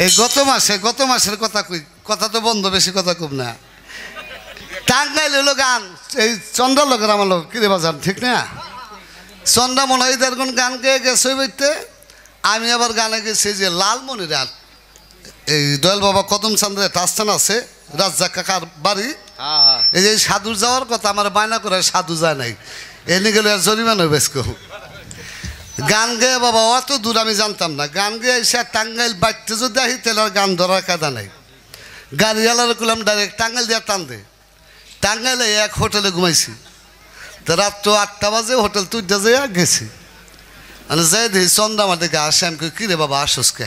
এই গত মাসের কথা কই, কথা তো বন্ধ, বেশি কথা কম না। টাঙ্গাইল হলো গান, এই চন্দ্র লোকের আমার লোক কিরে বাজার, ঠিক না? চন্দ্রা মনে হয় দেখুন গান গেয়ে গেছে বইতে, আমি আবার গানে গেছি যে লালমনিরহাট, এই দয়াল বাবা কদম চন্দ্রের একটা আস্থান আছে, রাজ্জাক কাকার বাড়ি। এই যে সাধু যাওয়ার কথা আমার বায়না করে, সাধু যায় নাই, এনে গেলে আর জরিমানা বেশ কেউ। গান গেয়ে বাবা অত দূর আমি জানতাম না, গান গেয়ে এসে টাঙ্গাইল বাড়তে যদি আহি তাহলে আর গান ধরার কায়দা নাই। গাড়িওয়ালার করলাম ডাইরেক্ট টাঙ্গাইল দিয়ে টান দে। টাঙ্গাইলে এক হোটেলে ঘুমাইছি, তো রাত্র 8টা বাজে হোটেল তুইটা যেয়ে গেছি, মানে যাই দেখি চন্দ্রা আমার দিকে আসে। আমি কই কিরে বাবা আসোস কে?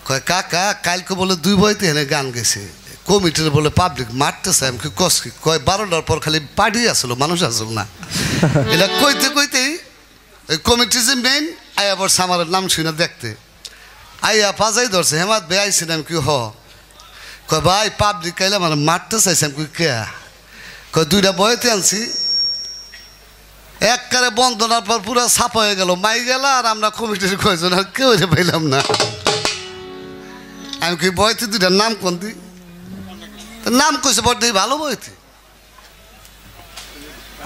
কয় কাকা কালকে বলে 2 বইতে এনে গান গেছে, কমিটির বলে পাবলিক মারতেছে। আমি কই কস কি? কয় 12টার পর খালি পার্টি আসলো, মানুষ আসল না। এটা কইতে কইতেই ওই কমিটির যে মেইন আয়া পড়ছে আমার নাম শুনে দেখতে, আইয়া পাজাই ধরছে, হেমাত বে আইসি না? আমি কি হ? কয় ভাই পাবলিক কাইলে আমার মারতে চাইছে। আমি কই কে? কয় 2টা বইতে আনছি, একবারে বন্ধনার পর পুরো ছাপা হয়ে গেল, মাই গেল, আর আমরা কমিটির কয়জন আর কেউ পাইলাম না। আমি কি বইতে 2টার নাম কোন দি? নাম কইছে বড় দিই ভালো বইতে।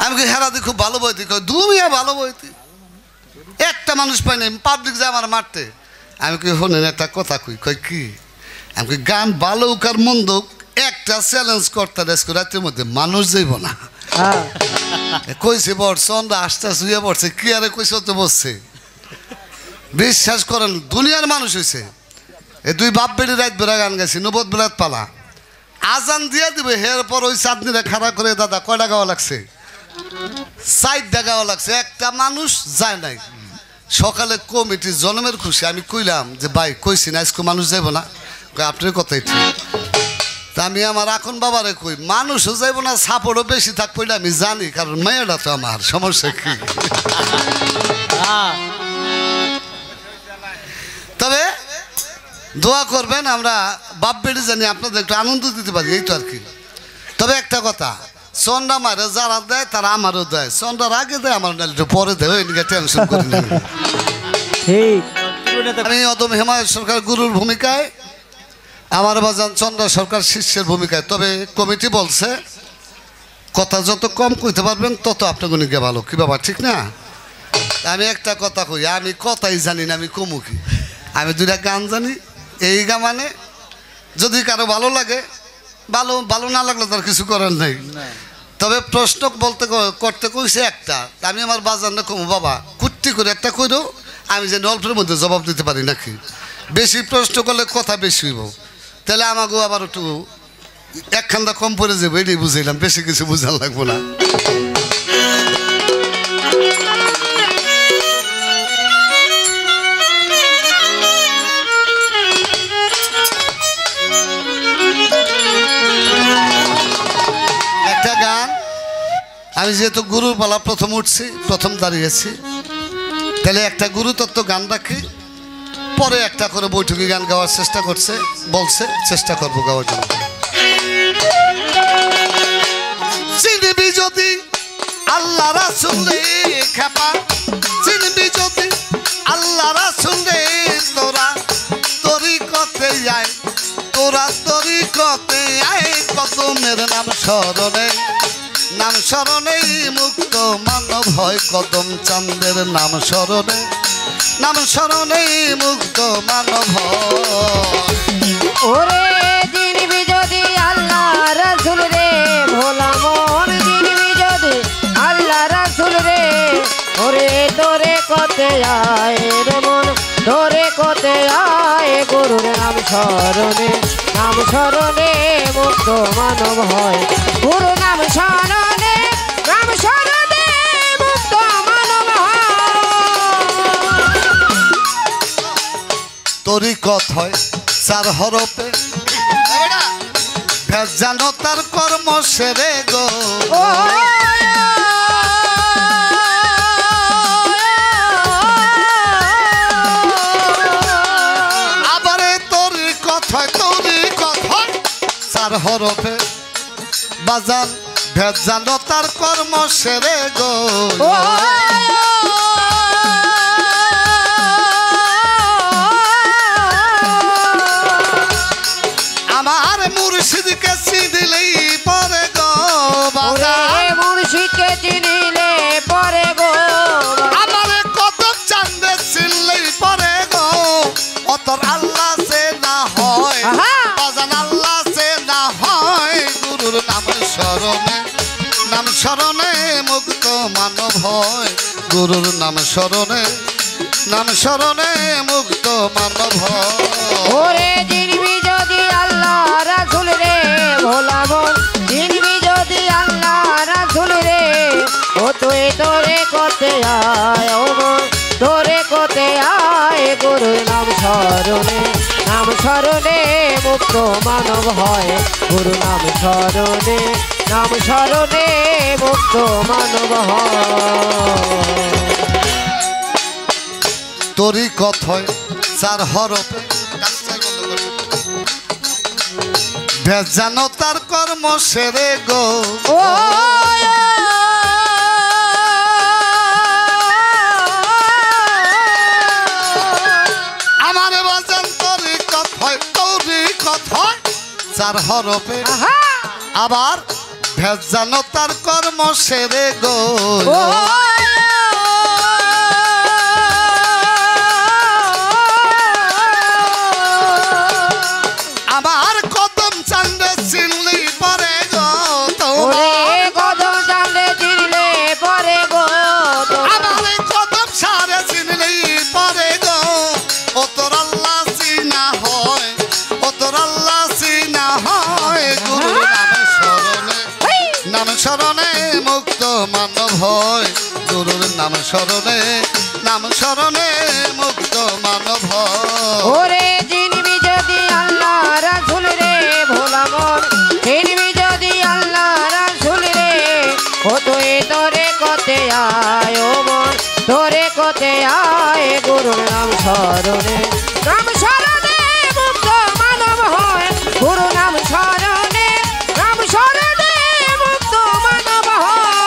আমি কি হেরা দি খুব ভালো বইতে? কয় দুমিয়া ভালো বইতে, একটা মানুষ পাই নাই, পাবলিক যায় আমার মারতে। আমি কি শোনেন একটা কথা কই? কয় কি? আমি কি গান ভালো হোক আর মন্দ হোক, একটা চ্যালেঞ্জ করতে রাতের মধ্যে মানুষ যাইব না। কইছে বর চন্দ্রা আস্তে শুয়ে পড়ছে, কি আরে কইছে তো বসছে। বিশ্বাস করেন দুনিয়ার মানুষ হয়েছে। এই 2 বাপ বেড়ি রাত বেড়া গান গাইছি, 90 বেলাত পালা আজান দিয়ে দিবে, হের পর ওই চাঁদনিরা খাড়া করে দাদা কয়টা গাওয়া লাগছে? 4টা গাওয়া লাগছে, একটা মানুষ যায় নাই। সকালে কমিটি জন্মের খুশি, আমি কইলাম যে ভাই কইছি না আজকে মানুষ যাইব না? আপনার কথাই ঠিক। তা আমি আমার এখন বাবারে কই মানুষও যাইব না, সাপোর্টও বেশি থাকবো, আমি জানি, কারণ মেয়েটা তো আমার, সমস্যা কি? তবে দোয়া করবেন, আমরা বাপ বেড়ে জানি আপনাদের একটু আনন্দ দিতে পারি, এই তো আর কি। তবে একটা কথা, চন্দ্রা মারে যারা দেয় তারা আমারও দেয়, চন্দ্রার আগে দেয়, আমার একটু পরে দেয়, ওই নিয়ে টেনশন করি না। আমি অদম হেমায়ত সরকার গুরুর ভূমিকায়, আমার বাজান চন্দ্রা সরকার শিষ্যের ভূমিকায়। তবে কমিটি বলছে কথা যত কম কইতে পারবেন তত আপনার গণিকে ভালো, কি বাবা ঠিক না? আমি একটা কথা কই, আমি কথাই জানি না, আমি কমু কি? আমি 2টা গান জানি, এই গা মানে যদি কারো ভালো লাগে ভালো, ভালো না লাগলে তার কিছু করার নেই। তবে প্রশ্ন বলতে করতে কইছে একটা, আমি আমার বাজানটা কমু বাবা কুট্টি করে একটা কইরো, আমি যেন অল্পের মধ্যে জবাব দিতে পারি নাকি। বেশি প্রশ্ন করলে কথা বেশি হইব, তাহলে আমাকেও আবার একটু একখানটা কম পড়ে যাবো, এটাই বুঝাইলাম, বেশি কিছু বুঝার লাগবো না। একটা গান, আমি যেহেতু গুরুর পালা প্রথম উঠছি, প্রথম দাঁড়িয়েছি, তাহলে একটা গুরুতত্ত্ব গান রাখি, পরে একটা করে বৈঠকি গান গাওয়ার চেষ্টা করছে, বলছে চেষ্টা করবো গাওয়ার জন্য। চিনবি যদি আল্লাহ রাসূল রে খেপা, চিনবি যদি আল্লাহ রাসূল রে, তোরা তরিকতে আয়, তোরা তরিকতে আয়, কদমের নাম স্মরণে, নাম স্মরণে মুক্ত মানব হয়, কদম চাঁদের নাম স্মরণে, নাম স্মরণে মুক্ত মানব হয়। ওরে চিনবি যদি আল্লাহ রাসূল রে, ভোলা মন চিনবি যদি আল্লাহ রাসূল রে, ওরে তোরে কতে আয় রে মন, তোরে কতে আয়, গুরুর নাম স্মরণে, নাম স্মরণে মুক্ত মানব হয়, গুরু নাম স্মরণে, নাম স্মরণে মুক্ত মানব হয়। তরিকত হয় 4 হরফে, জানো তার কর্ম সেরে গো, আবারে তরিকত হয়, তরিকত হয় 4 হরফে, বাজান জানো তার কর্ম সেরে গো। মুর্শিদকে চিনিলেই পরে গো ওরে বাজান মুর্শিদকে চিনিলে পরে গো আমার কদম চান্দে চিনলেই পরে গো অতর আল্লাহ সে না হয় আহা! বাজান আল্লাহ সে না হয় গুরুর নাম স্মরণে মুক্ত মানব হয় গুরুর নাম স্মরণে মুক্ত মানব হয় ওরে জিনবি যদি আল্লাহ রাসূল রে ভোলা মন জিনবি যদি আল্লাহ রাসূল রে ও তুই তোরে করতে আয় ও মন তোরে করতে আয় গুরুর নাম স্মরণে মুক্ত মানব হয় গুরু নাম স্মরণে মুক্ত মানব হয় তোরই কথায় চার হরফে ভেজানো তার কর্ম সেরে গো ও আমার বাজান তোরই কথায় চার হরফে আহা আবার ভেজানো তার কর্ম সেরে গো ও আমার কদম চান্দে চিনলি পরে গো ওরে কদম চালে চিনলে পরে গো আমার কদম সারে চিনলি পরে গো ও তোর আল্লাহ চিনা হয় গুরুর নাম স্মরণে মুক্ত মানব হয় গুরুর নাম স্মরণে মুক্ত মানব হয় ওরে জিনবি যদি আল্লাহ রাসূল রে ভোলা মন জিনবি যদি আল্লাহ রাসূল রে ও তুই তোরে কতে আয় ও মন তোরে কতে আয় গুরুর নাম স্মরণে মুক্ত মানব হয় গুরু নাম স্মরণে মুক্ত মানব হয়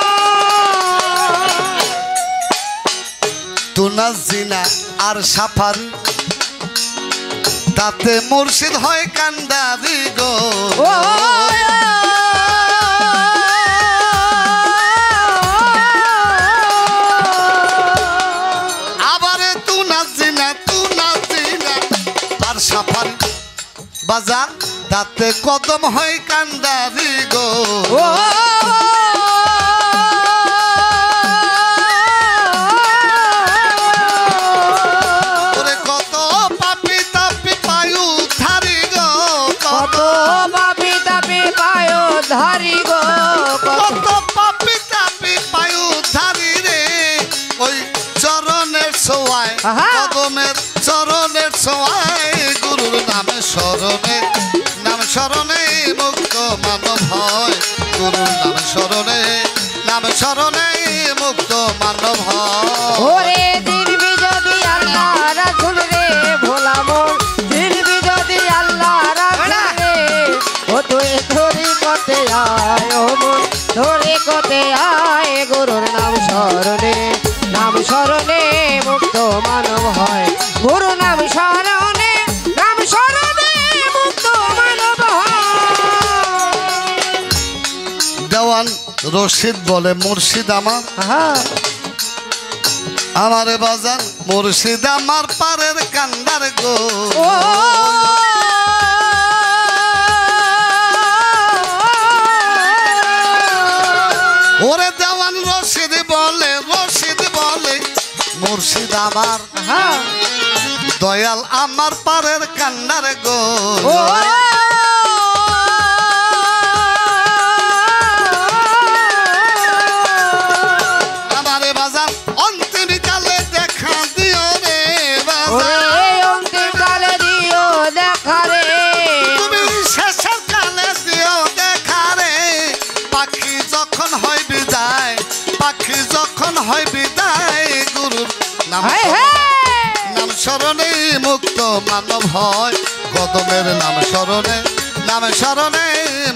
তুনা জিনা আর সাফারি তাতে মুর্শিদ হয় কান্দারি গো ও আবারে তুনা জিনা আর সাফারি বাজার তাতে কদম হয় কান্দারি গো ও ওরে কত পাপি তাপি পায়ু ধারি গো কত পাপি তাপি পায় ধারি গো কত পাপি তাপি পায়ু ধারি রে ওই চরণের ছোঁয়ায় আহা! কদমের চরণের ছোঁয়ায় গুরুর নাম স্মরণে মুক্ত মানব হয় গুরুর নাম স্মরণে মুক্ত মানব হয় ওরে জিনবি যদি আল্লাহ রাসূল রে ভোলা মন জিনবি যদি আল্লাহ রাসূল রে ও তুই তোরে কতে আয় ও মন তোরে কতে আয় গুরুর নাম স্মরণে মুক্ত মানব হয় গুরু নাম স্মরণে মুক্ত মানব হয় দেওয়ান রশিদ বলে মুর্শিদ আমারে বাজান মুর্শিদ আমার পারের কান্দার গো ও ওরে দেওয়ান রশিদ বলে মুর্শিদ আমার দয়াল আমার পারের কান্দার গো ও আমারে বাজান অন্তিম কালে দেখা দিও রে বাজান অন্তিম কালে দিও দেখা রে তুমি শেষের কালে দিও দেখা রে পাখি যখন হয় বিদায় গুরুর নাম স্মরণে মুক্ত মানব হয় কদমের নাম স্মরণে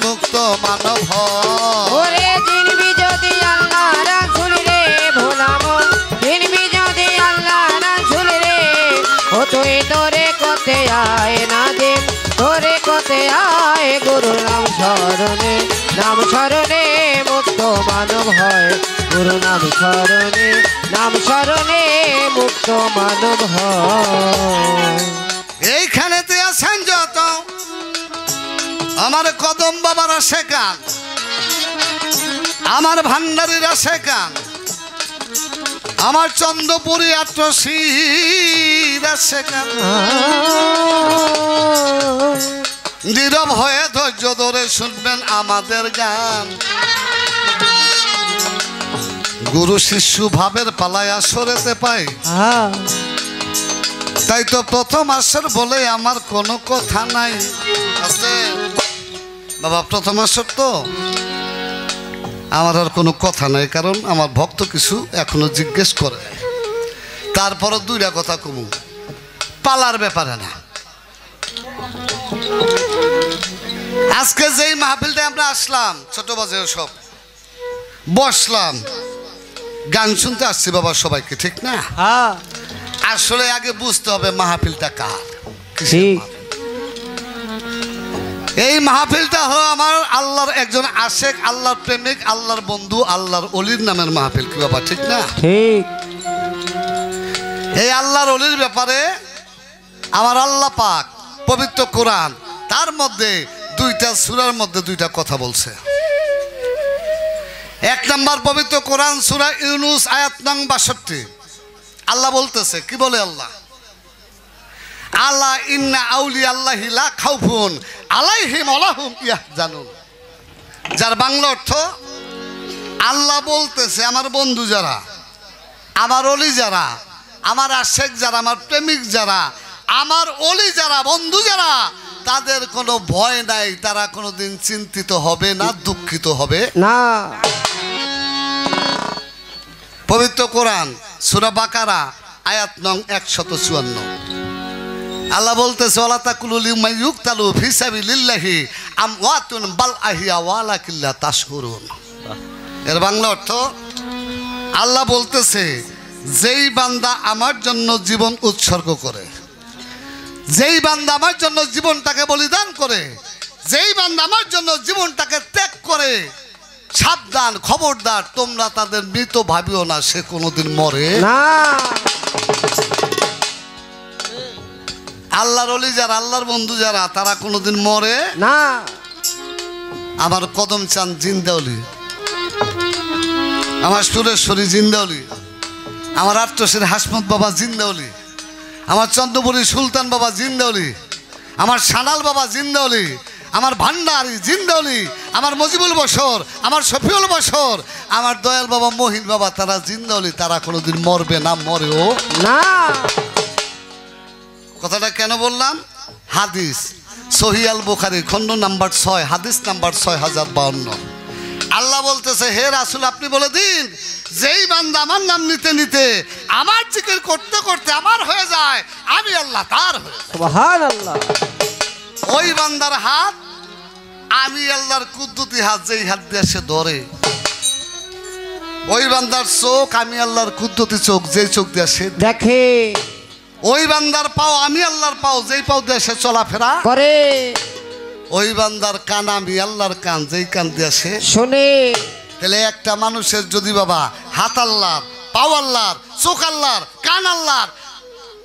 মুক্ত মানব হয় ওরে জিনবি যদি আল্লাহ রাসূল রে ভোলা মন জিনবি যদি আল্লাহ রাসূল রে ও তুই তোরে কতে আয় না দিন তোরে কতে করতে আয় গুরু নাম স্মরণে মুক্ত মানব হয় গুরু নাম স্মরণে মুক্ত মানব হয়। এইখানেতে আছেন যত আমার কদম বাবারা শেখান, আমার ভান্ডারীরা শেখান, আমার চন্দ্রপুরী আত্মশীরা শেখান। নীরব হয়ে ধৈর্য ধরে শুনবেন আমাদের গান। গুরু শিষ্য ভাবের পালায় আসরেতে পাই, তাই তো প্রথম আসর বলে আমার কোনো কথা নাই। আছে বাবা, প্রথম আসর তো আমার আর কোনো কথা নাই, কারণ আমার ভক্ত কিছু এখনো জিজ্ঞেস করে। তারপরও দুইটা কথা কমু, পালার ব্যাপারে না। আজকে যেই মাহফিলটা আমরা আসলাম, ছোট বাজে সব বসলাম, গান শুনতে আসছি বাবা সবাইকে, ঠিক না? আসলে আগে বুঝতে হবে মাহফিলটা কার। এই মাহফিলটা হলো আমার আল্লাহর একজন আশেক, আল্লাহর প্রেমিক, আল্লাহর বন্ধু, আল্লাহর অলির নামের মাহফিল, কি বাবা ঠিক না? ঠিক। এই আল্লাহর অলির ব্যাপারে আমার আল্লাহ পাক পবিত্র কোরআন তার মধ্যে দুইটা সূরার মধ্যে দুইটা কথা বলছে। এক নম্বর পবিত্র কোরআন সূরা ইউনূস আয়াত নং 62, আল্লাহ বলতেছে, কি বলে আল্লাহ? আল্লাহ ইন্না আউলিয়া আল্লাহি লা খাউফুন আলাইহিম ওয়া হুম ইয়াহজানুন। যার বাংলা অর্থ, আল্লাহ বলতেছে আমার বন্ধু যারা, আমার অলি যারা, আমার আশেক যারা, আমার প্রেমিক যারা, আমার অলি যারা, বন্ধু যারা, তাদের কোনো ভয় নাই, তারা কোনোদিন চিন্তিত হবে না, দুঃখিত হবে না। পবিত্র কোরআন সূরা বাকারা আয়াত নং 154, আল্লাহ বলতেছে, ওয়ালা তাকুলু লিমান ইউকতালু ফি সাবিলিল্লাহি আমওয়াতুন বাল আহিয়া ওয়ালাকিন লা তাশকুরুন। এর বাংলা অর্থ, আল্লাহ বলতেছে, যেই বান্দা আমার জন্য জীবন উৎসর্গ করে, যেই বান্দা আমার জন্য জীবনটাকে বলিদান করে, যেই বান্দা আমার জন্য জীবনটাকে ত্যাগ করে, সাবধান, খবরদার, তোমরা তাদের মৃত ভাবিও না, সে কোনোদিন মরে না। আল্লাহর অলি যারা, আল্লাহর বন্ধু যারা, তারা কোনোদিন মরে না। আমার কদম চাঁদ জিন্দাউলি, আমার সুরেশ্বরী জিন্দাউলি, আমার আট্টসের হাসমত বাবা জিন্দাউলি, আমার চন্দ্রপুরী সুলতান বাবা জিন্দাউলি, আমার সানাল বাবা জিন্দাউলি, আমার ভান্ডারী জিন্দাউলি, আমার মজিবুল বশর, আমার শফিউল বশর, আমার দয়াল বাবা মহিন বাবা, তারা জিন্দাউলি, তারা কোনোদিন মরবে না, মরেও না। কথাটা কেন বললাম? হাদিস সহিহ আল বুখারী খণ্ড নাম্বার 6 হাদিস নাম্বার 6052। আল্লাহ বলতেছে, হে রাসূল আপনি বলে দিন, যেই বান্দা আমার নাম নিতে নিতে, আমার জিকির করতে করতে আমার হয়ে যায়, আমি আল্লাহ তার হয়ে যাই। সুবহানাল্লাহ। ওই বান্দার হাত আমি আল্লাহর কুদরতি হাত, যেই হাত দিয়ে সে ধরে। ওই বান্দার চোখ আমি আল্লাহর কুদরতি চোখ, যেই চোখ দিয়ে সে দেখে। ওই বান্দার পাও আমি আল্লাহর পাও, যেই পাও দিয়ে সে চলাফেরা করে। ওই বান্দার কান আমি আল্লাহর কান, যেই কান দিয়ে সে শুনে। তাহলে একটা মানুষের যদি বাবা হাত আল্লাহর, পাও আল্লাহর, চোখ আল্লাহর, কান আল্লাহর,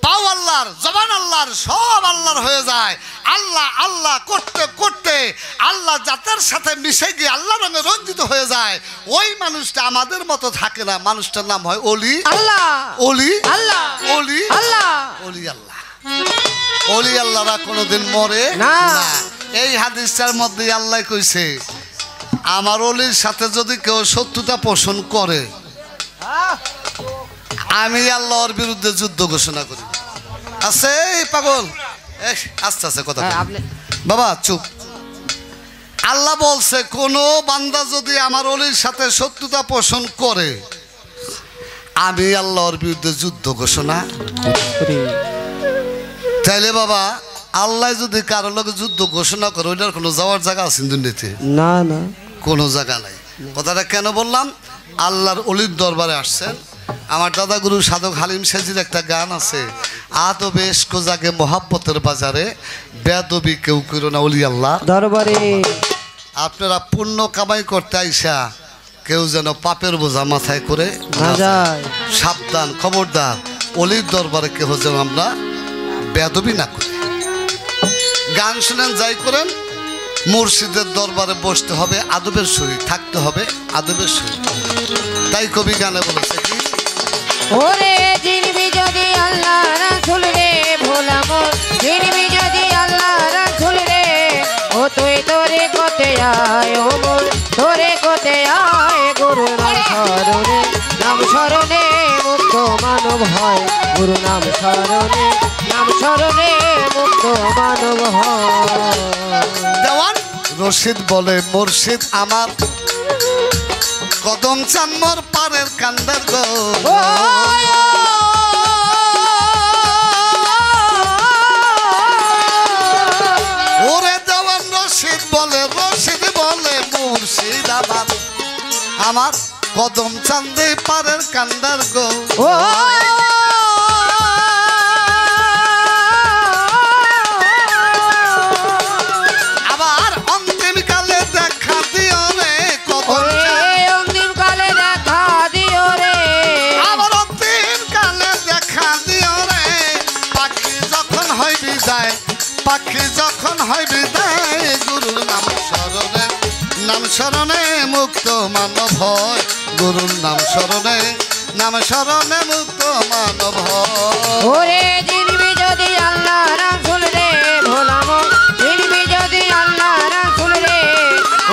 পাও আল্লাহর, জবান আল্লাহর, সব আল্লাহর হয়ে যায়, আল্লাহ আল্লাহ করতে করতে আল্লাহ জাতের সাথে মিশে গিয়ে আল্লাহ রঙে রঞ্জিত হয়ে যায়, ওই মানুষটা আমাদের মতো থাকে না। মানুষটার নাম হয় অলি আল্লাহ। অলি আল্লাহ। অলি আল্লাহ। অলি আল্লাহ। অলি আল্লাহরা কোনোদিন মরে না। এই হাদিসটার মধ্যে আল্লাহ কইছে, আমার অলির সাথে যদি কেউ শত্রুতা পোষণ করে, আমি আল্লাহর বিরুদ্ধে যুদ্ধ ঘোষণা করি। আছে পাগল, আস্তে আস্তে কথা বাবা, চুপ। আল্লাহ বলছে, কোন বান্দা যদি আমার অলির সাথে শত্রুতা পোষণ করে, আমি আল্লাহর বিরুদ্ধে যুদ্ধ ঘোষণা। তাইলে বাবা, আল্লাহ যদি কারোর লোক যুদ্ধ ঘোষণা করে, ওইটার কোনো যাওয়ার জায়গা আছে দুনিয়াতে? না না, কোনো জায়গা নাই। কথাটা কেন বললাম? আল্লাহর অলির দরবারে আসছেন, আমার দাদা গুরু সাধক হালিম সেজির একটা গান আছে, আদো বেশ কোজাগে মোহাব্বতের বাজারে, বেদবি কেউ করো না অলি আল্লাহ দরবারে। আপনারা পুণ্য কামাই করতে আইসা কেউ যেন পাপের বোঝা মাথায় করে না যায়। সাবধান, খবরদার, অলির দরবারে কেউ যেন আমরা বেদবি না করি। গান শুনেন যাই করেন, মুর্শিদের দরবারে বসতে হবে আদবের সহিত, থাকতে হবে আদবের সহিত। তাই কবি গানে বলেছে কি, ওরে জিনবি যদি আল্লাহ রাসূল রে ভোলা মোর, জিনবি যদি আল্লাহ রাসূল রে, ও তুই তোরে কোতে আয় ও মোর, তোরে কোতে আয় গুরু নাম শরণে, নাম শরণে মুক্ত মানব হয়, গুরু নাম শরণে, নাম শরণে মুক্ত মানব হয়। দেওয়ান রশিদ বলে মুর্শিদ আমার, কদম চান্মর পারের কান্দার গো, ওরে দেওয়ান রশিদ বলে মুর্শিদ আমার, আমার কদম চান্দে পারের কান্দার গো। আবার অন্তিম কালে দেখা দিও রে, অন্তিম কালে দেখা দিও রে, আবার অন্তিম কালে দেখা দিও রে, পাখি যখন হয় বিদায়, পাখি যখন হয় বিদায়, গুরুর নাম স্মরণে, নাম স্মরণে মুক্ত মানব হয়, গুরুর নাম স্মরণে, নাম স্মরণে মুক্ত মানব হয়। ওরে জিনবি যদি আল্লাহ রাসূল রে ভোলা মোর, জিনবি যদি আল্লাহ রাসূল রে,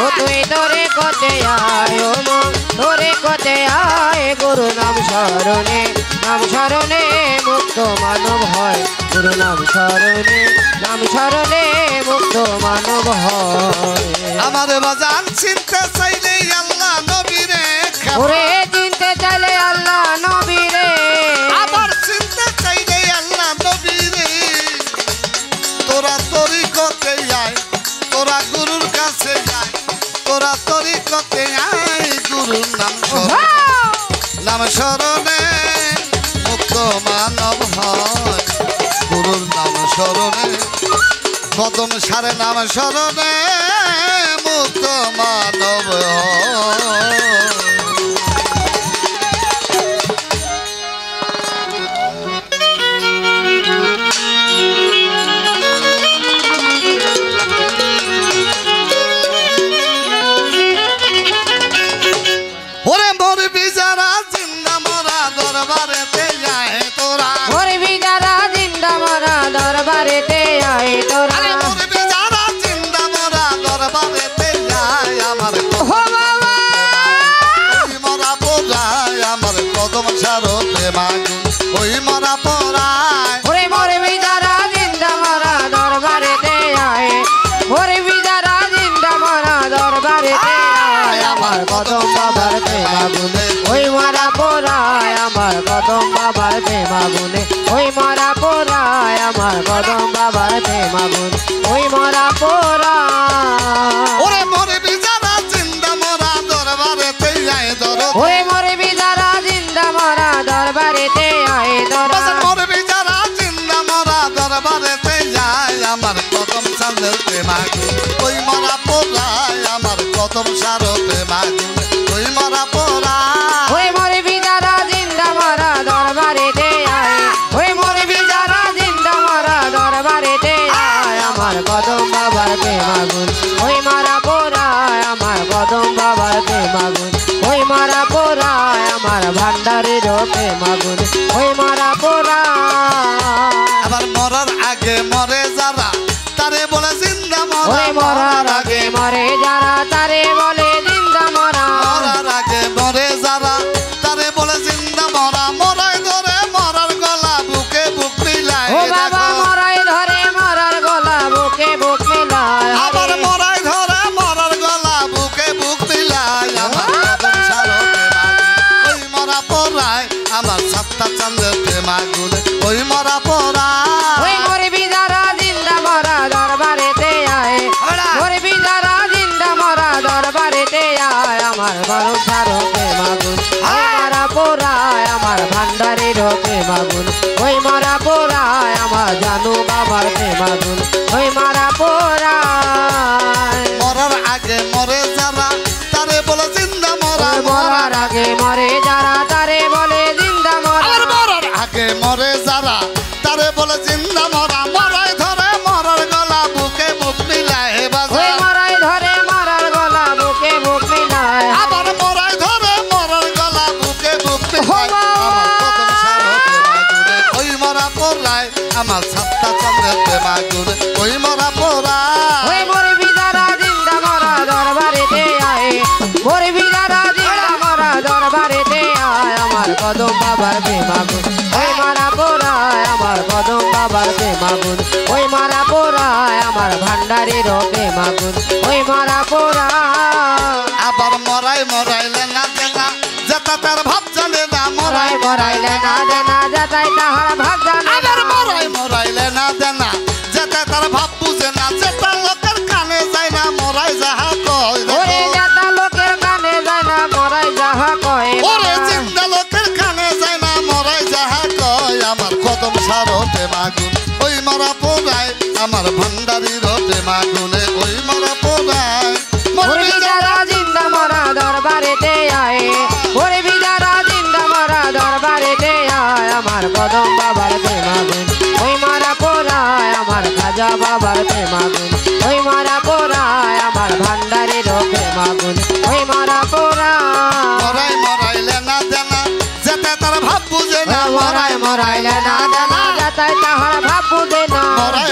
ও তুই তোরে কোতে আয় ও মোর, তোরে কোতে আয় গুরু নাম শরণে, নাম শরণে মুক্ত মানব হয়, গুরু নাম শরণে, নাম শরণে মুক্ত মানব হয়। আমার বাজান চিনতে চাইলে আল্লাহ নবী রে, ওরে চিনতে চাইলে আল্লাহ নবী রে, আবার চিনতে চাইলে আল্লাহ নবী রে, তোরা তরিকতে আয়, তোরা গুরুর কাছে আয়, তোরা তরিকতে আয়, গুরুর নাম স্মরণে, নাম স্মরণে মুক্ত মানব হয়, গুরুর নাম স্মরণে, কদম সারে নাম স্মরণে মুক্ত মানব হয়। ওরে মরবি যারা জিন্দা মরা দরবারেতে যায় তোরা, মরবি যারা জিন্দা মরা দরবারেতে আয় তোরা, আরে মরবি যারা জিন্দা মরা দরবারেতে যায়, আমার ও বাবা ওই মরা পোড়ায়, আমার কদম সারতে মাগুন ওই মরা পোড়ায়, ওরে মরবি যারা জিন্দা মরা দরবারেতে আয়, মরবি যারা জিন্দা মরা দরবারেতে আয়, আমার কদম বাবার প্রেমাগুনে ওই মরা পোড়ায়, আমার কদম বাবার প্রেমাগুনে ওই মরা পোড়ায়, আমার কদম বাবার প্রেমাগুন ওই মরা পোড়ায়। ওরে মরবি যারা জিন্দা মরা দরবারেতে যায় ওরে মরবি যারা জিন্দা মরা দরবারেতে আয় দরা, মরবি যারা জিন্দা মরা দরবারেতে যায়, আমার কদম সারতে মাগুন ওই মরা পোড়ায়, আমার কদম সারতে মাগুন ওই মরা পোড়ায়। ওই মরবি যারা জিন্দা মরা দরবারেতে আয়, ওই মরবি যারা জিন্দা মরা দরবারেতে আয়, আমার কদম বাবার প্রেমাগুন ওই মারা পোড়ায়, আমার কদম বাবার প্রেমাগুন ওই মারা পোড়ায়, আমার ভান্ডারের প্রেমাগুন ওই মারা পোড়ায়। আবার মরার আগে মরে যারা তারে বলে জিন্দা মরা, ওই মরার আগে মরে যারা তারে বলে জিন্দা মরা, মরার আগে মরে যারা তারে বলে জিন্দা মরা, মরাই ধরে মরার গলা বুকে বুক মিলায়, ও বাবা মরাই ধরে মরার গলা বুকে বুক মিলায়, আবার মরাই ধরে মরার গলা বুকে বুক মিলায়, আমার কদম সারতে মাগুন ওই মরা পোড়ায়, আমার সাতটা চাঁদের প্রেমাগুন ওই মরা পোড়ায়। ওই মরবি যারা জিন্দা মরা দরবারেতে আয়, মরবি যারা জিন্দা মরা দরবারেতে আয়, আমার গরম সারতে মাগুন ওই মারা পোড়ায়, আমার প্রেমাগুন ওই মারা পোড়ায় আমার জানু বাবার প্রেমাগুন ওই মারা পোড়ায় মরার আগে মরে যারা তারে বলে জিন্দা মরা মরার আগে মরে যারা তারে বলে জিন্দা মরা আর মরার আগে মরে যারা তারে বলে জিন্দা মরা মরায় ধরে মরার গলা বুকে বুক মিলায় ওই বাজা মরাই ধরে মরার গলা বুকে বুক মিলায় আবার মরায় ধরে মরার গলা বুকে বুক মিলায় বাবা। আমার সাতটা চন্দ্রের প্রেমা গুনে ওই মরা পোড়ায় ওই মরবি যারা জিন্দা মরা দরবারেতে আয় মরবি যারা জিন্দা মরা দরবারেতে আয় আমার কদম বাবার প্রেমাগুন ওই মারা পোড়ায় আমার কদম বাবার প্রেমাগুন ওই মারা পোড়ায় আমার ভান্ডারের প্রেমাগুন ওই মারা পোড়ায় আবার মরাইলে না দেনা যেটা তার ভাব জানে না মরাই মরাইলে না দেনা যাতাই তাহার ভাগ জানে আবার মরাইলে না দেনা যেটা তার ভাব বুঝে না যেটা লোকের কানে যায় না মরাই যাহা কয় ওরে যাতা লোকের কানে যায় না মরাই যাহা কয় ওরে জিন্দা লোকের কানে যায় না মরাই যাহা কয় আমার কদম সারো প্রেমাগুন ওই মরা পোড়ায় আমার ভান্ডারির প্রেমাগুনে ওই মরা পোড়ায় মরবি যারা জিন্দা মরা দরবারেতে আয় মরবি যারা জিন্দা মরা দরবারেতে আয় আমার কদম বাবার প্রেমাগুন ওই মারা পোড়ায় আমার খাজা বাবার প্রেমাগুন ওই মারা পোড়ায় আমার ভান্ডারের প্রেমাগুন ওই মারা পোড়ায় মরাইলে না দেনা যেটা তার ভাব বুঝে না মরাই মরাইলে না দেনা যাতাই তাহার ভাব বুঝে না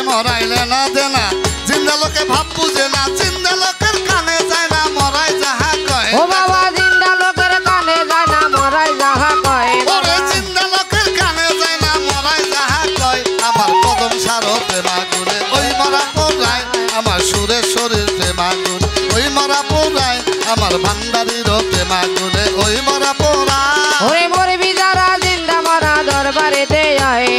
মরাইলে না দেনা জিন্দা লোকে ভাব বুঝে না জিন্দা লোকের কানে যায় না মরাই যাহা কয় ও বাবা জিন্দা লোকের কানে যায় না মরাই যাহা কয় ওরে জিন্দা লোকের কানে যায় না মরাই যাহা কয় আমার কদম সারো প্রেমাগুনে ওই মরা পোড়ায় আমার সুরের শরীর প্রেমাগুন ওই মরা পোড়ায় আমার ভান্ডারির প্রেমাগুনে ওই মরা পোড়ায় ওরে মরবি যারা জিন্দা মরা দরবারেতে আয়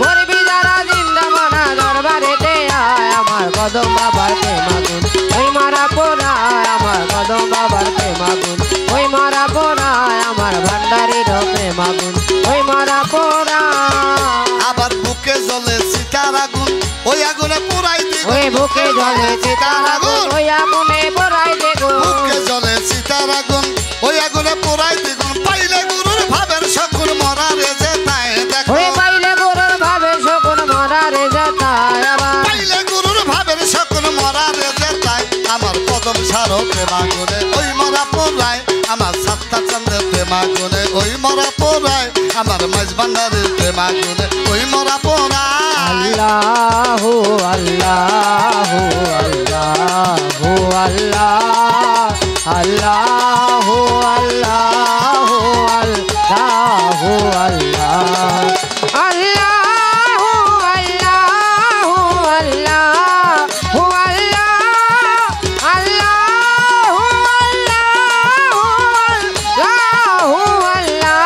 মরবি যারা জিন্দা মরা দরবারেতে আয় আমার কদম বাবার প্রেমাগুন ওই মারা পোড়ায় আমার কদম বাবার প্রেমাগুন ওই মারা পোড়ায় আমার ভান্ডারির প্রেমাগুন ওই মারা পোড়ায় আবার বুকে জ্বলে সীতার আগুন ওই আগুনে পোড়াই দিব ওই বুকে জলে চিতার আগুন ওই আগুনে পোড়াই দেগো বুকে জ্বলে সীতার আগুন ওই আগুনে পোড়াই দ্বিগুণ পাইলে গুরুর ভাবের শকুন মরা রে যে তাই দেখো ওরে পাইলে গরুর ভাবে শকুন মরা রে যেতায় আবার পাইলে গুরুর ভাবের শকুন মরা রে যে তাই আমার কদম সারো প্রেমাগুনে ওই মরা পোড়ায় আমার সাতটা চন্দ্রের প্রেমাগুনে ওই মরা পোড়ায় আমার মাঝ ভান্ডারের প্রেমাগুনে ওই মরা পোড়ায় আল্লাহু আল্লাহু আল্লাহু আল্লাহ আল্লাহু আল্লাহু আল্লাহু আল্লাহ আল্লাহু আল্লাহু আল্লাহু আল্লাহ আল্লাহু আল্লাহু আল্লাহ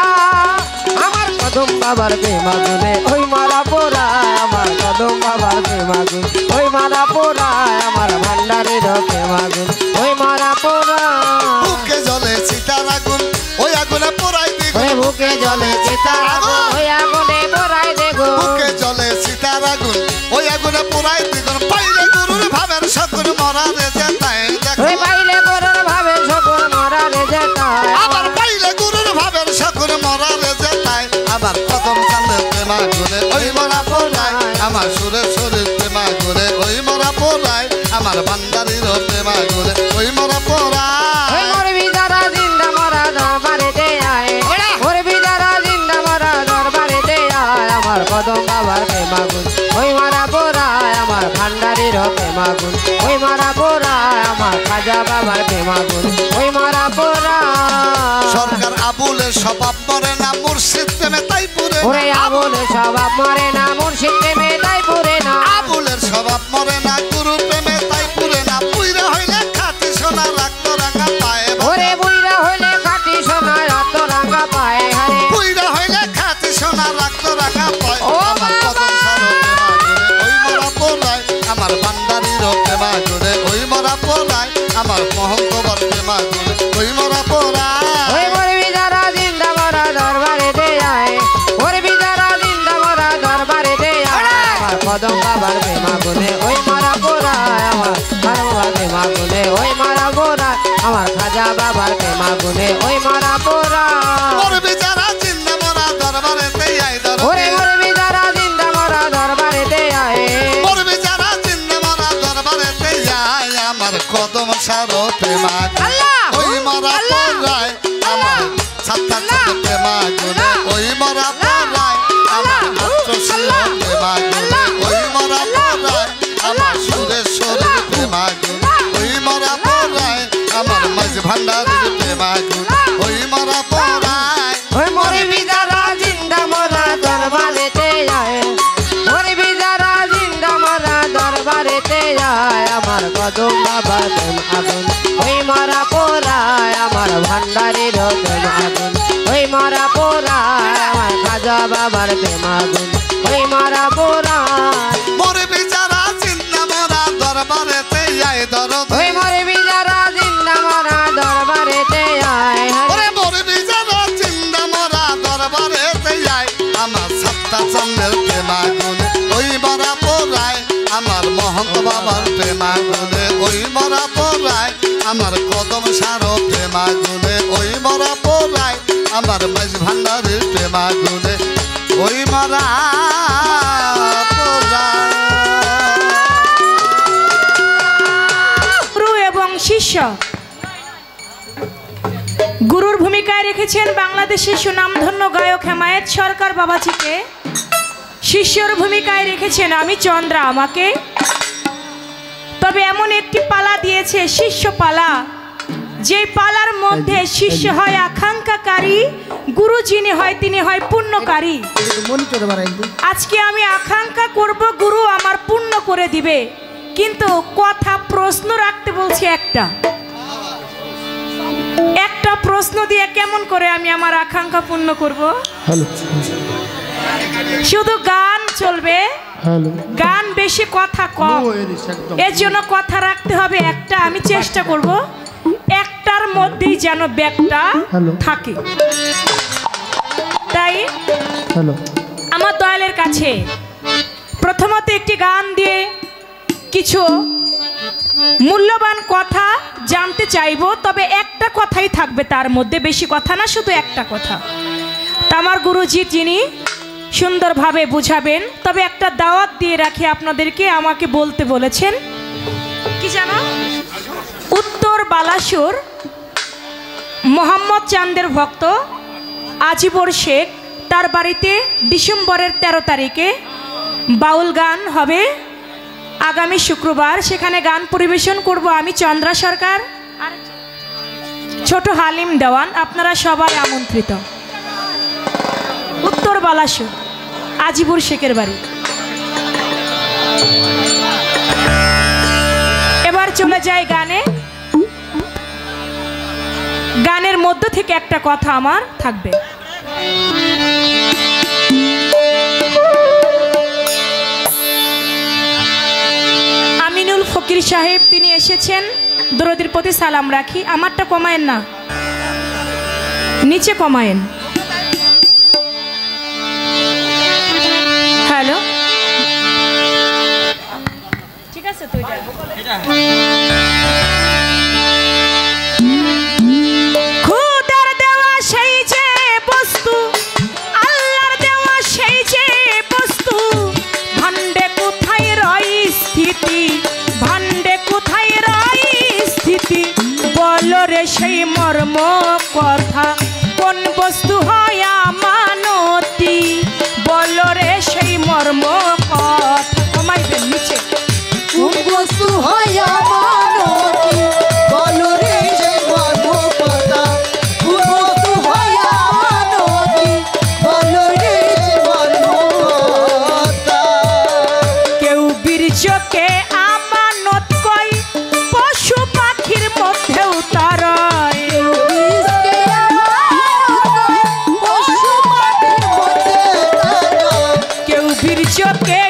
আমার কদম বাবার প্রেমাগুনে ওই মারা পোড়ায় আমার কদম বাবার প্রেমাগুন ওই মারা পোড়ায় আমার ভান্ডারের প্রেমাগুন ওই মারা পোড়ায় বুকে জ্বলে সীতার আগুন ওই আগুনে পোড়াই দিব ওই বুকে জলে চিতার আগুন ওই আগুনে পোড়াই দেগো বুকে জ্বলে সীতার আগুন ওই আগুনে পোড়াই দ্বিগুণ পাইলে গুরুর ভাবের শকুন মরা রে যে তাই দেখো ওই পাইলে গরুর ভাবে শকুন মরা রে যেতায় আবার পাইলে গুরুর ভাবের শকুন মরা রে যে তাই আবার কদম চাঁদের প্রেমাগুনে ওই মরা পোড়ায় আমার সুরের শরীর প্রেমাগুনে ওই মরা পোড়ায় আমার ভান্ডারির প্রেমাগুনে ওই মরা ওই পোড়ায় মরবি যারা জিন্দা মরা দরবারেতে আয় মরবি যারা জিন্দা মরা দরবারেতে আয় আমার কদম বাবার প্রেমাগুন ওই মারা পোড়ায় আমার ভান্ডারির প্রেমাগুন ওই মারা পোড়ায় আমার খাজা বাবার প্রেমাগুন ওই মারা পোড়ায় সরকার আবুলের স্বভাব মরে না মুর্শিদ প্রেমে তাই পুরে ওরে আবুল স্বভাব মরে না মুর্শিদ প্রেমে তাই পুরে না আবুলের স্বভাব মরে না গুরু প্রেমে তাই পুরে না পুইরা হইলে খাতি সোনা রাখতো রাঙা পায়ে ওরে বুইরা হইলে খাটি সোনা রাত রাঙা পায় হারে পুইরা হইলে খাতি সোনা রাখতো রাঙা পায় ও আমার কদম সারো প্রেমাগুনে ওই মরা পোড়ায় আমার ভান্ডারির প্রেমাগুনে ওই মরা পোড়ায় আমার মহঙ্গবর প্রেমাগুনে ওই মরা পোড়ায় ওই মরবি যারা জিন্দা মরা দরবারে দে আয় মরবি যারা কদম সারো প্রেমাগুনে আল্লাহ ওই মরা পড়ায় আমার ছাত্তা ছাত্র প্রেমাগুনে ওই মরা পড়ায় আমার আত্মশীল প্রেমাগুনে ওই মরা পড়ায় আমার সুরেশ্বরের প্রেমাগুনে ওই মরা পড়ায় আমার মাঝ ভান্ডারের প্রেমাগুনে ওই মরা পড়ায় ওই মরে বিজারা জিন্দা মরা দরবারেতে যায় মরে বিজারা জিন্দা মরা দরবারেতে যায় আমার কদম বাবার প্রেম আগুন ওই মরা পোড়ায় আমার ভান্ডারের প্রেম আগুন ওই মরা পোড়ায় আমার খাজা বাবার প্রেম আগুন ওই মরা পোড়ায় মরে বিচারা চিন্তা মরা দরবারেতে যায় দরদ ওই মরে বিজারা জিন্দা মরা দরবারেতে যায় ওরে মরে বিচারা চিন্তা মরা দরবারেতে যায় আমার সত্তা চন্দ্রের প্রেমাগুনে ওই মরা পোড়ায় আমার মহন্ত বাবার প্রেমাগুনে ওই মরা পোড়ায় আমার কদম সারো প্রেমাগুনে ওই মরা পোড়ায় আমার মাঝ ভান্ডারের প্রেমাগুনে ওই মরা পোড়ায় গুরু এবং শিষ্য গুরুর ভূমিকায় রেখেছেন বাংলাদেশের সুনামধন্য গায়ক হেমায়েত সরকার বাবাজিকে শিষ্যর ভূমিকায় রেখেছেন আমি চন্দ্রা আমাকে তবে এমন একটি পালা দিয়েছে শিষ্য পালা যে পালার মধ্যে শিষ্য হয় আকাঙ্ক্ষাকারী গুরু যিনি হয় তিনি হয় পুণ্যকারী আজকে আমি আকাঙ্ক্ষা করব গুরু আমার পুণ্য করে দিবে কিন্তু কথা প্রশ্ন রাখতে বলছি একটা প্রশ্ন দিয়ে কেমন করে আমি আমার আকাঙ্ক্ষা পূর্ণ করব শুধু গান চলবে গান বেশি কথা কম এর জন্য কথা রাখতে হবে একটা আমি চেষ্টা করব একটার মধ্যেই যেন ব্যাগটা থাকে তাই আমার দয়ালের কাছে প্রথমত একটি গান দিয়ে কিছু মূল্যবান কথা জানতে চাইবো তবে একটা কথাই থাকবে তার মধ্যে বেশি কথা না শুধু একটা কথা তা আমার গুরুজি যিনি সুন্দরভাবে বুঝাবেন তবে একটা দাওয়াত দিয়ে রাখি আপনাদেরকে আমাকে বলতে বলেছেন কি জানো উত্তর বালাসুর মোহাম্মদ চাঁদের ভক্ত আজিবর শেখ তার বাড়িতে ডিসেম্বরের 13 তারিখে বাউল গান হবে আগামী শুক্রবার সেখানে গান পরিবেশন করব আমি চন্দ্রা সরকার আর ছোট হালিম দেওয়ান আপনারা সবাই আমন্ত্রিত উত্তর বালাসুর আজিবুর শেখের বাড়ি এবার চলে যায় গানে গানের মধ্য থেকে একটা কথা আমার থাকবে আমিনুল ফকির সাহেব তিনি এসেছেন দরদির প্রতি সালাম রাখি আমারটা কমায়েন না নিচে কমায়েন হ্যালো ঠিক আছে তো এটা খুদার দেওয়া সেই যে বস্তু আল্লাহর দেওয়া সেই যে বস্তু ভান্ডে কোথায় রয় স্থিতি ভান্ডে কোথায় রয় স্থিতি বলো রে সেই মর্ম কথা কোন বস্তু হয় আমানতি বলো রে সেই মর্ম কথা কমাইবেন নিচে কোন বস্তু হয় আমানতি বলো রে সেই মর্ম কথা কোন বস্তু হয় আমানতি বলো রে সেই মর্ম কথা কেউ বীর্যকে আমানত কয় পশু পাখির মধ্যেও তারায় কেউ বীর্যকে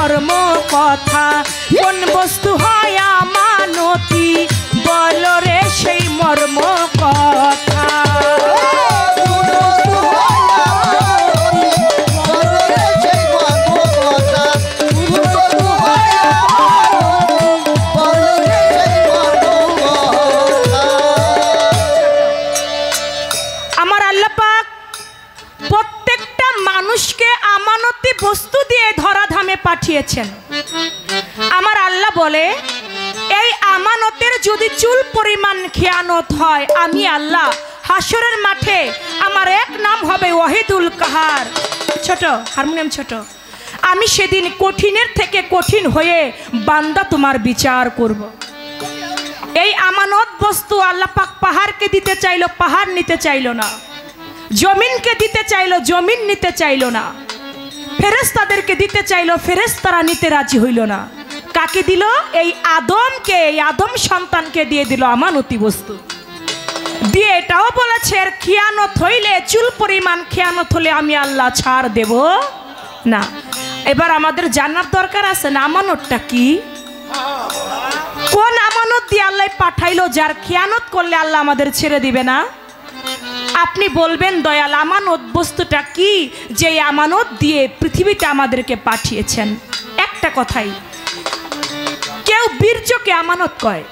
মর্ম কথা, কোন বস্তু হয় আমানতি বলো রে সেই মর্ম কথা। আমার আল্লাহ পাক প্রত্যেকটা মানুষকে আমানতি বস্তু দিয়ে ধরাধামে পাঠিয়েছেন। আমার আল্লাহ বলে এই আমানতের যদি চুল পরিমাণ খেয়ানত হয়, আমি আল্লাহ হাসরের মাঠে আমার এক নাম হবে ওয়াহিদুল কাহার। ছোট হারমোনিয়াম ছোট, আমি সেদিন কঠিনের থেকে কঠিন হয়ে বান্দা তোমার বিচার করব। এই আমানত বস্তু আল্লাহ পাক পাহাড়কে দিতে চাইলো, পাহাড় নিতে চাইলো না। জমিনকে দিতে চাইলো, জমিন নিতে চাইলো না। ফেরেশতাদেরকে দিতে চাইলো, ফেরেশতারা নিতে রাজি হইল না। কাকে দিল? এই আদমকে, এই আদম সন্তানকে দিয়ে দিল আমানতি বস্তু দিয়ে। এটাও বলেছে এর খেয়ানত হইলে, চুল পরিমাণ খেয়ানত হলে আমি আল্লাহ ছাড় দেব না। এবার আমাদের জানার দরকার আছে না আমানতটা কি, কোন আমানত দিয়ে আল্লাহ পাঠাইলো যার খেয়ানত করলে আল্লাহ আমাদের ছেড়ে দিবে না। আপনি বলবেন দয়াল আমানত বস্তুটা কি যে আমানত দিয়ে পৃথিবীতে আমাদেরকে পাঠিয়েছেন? একটা কথাই, কেউ বীর্যকে আমানত কয়।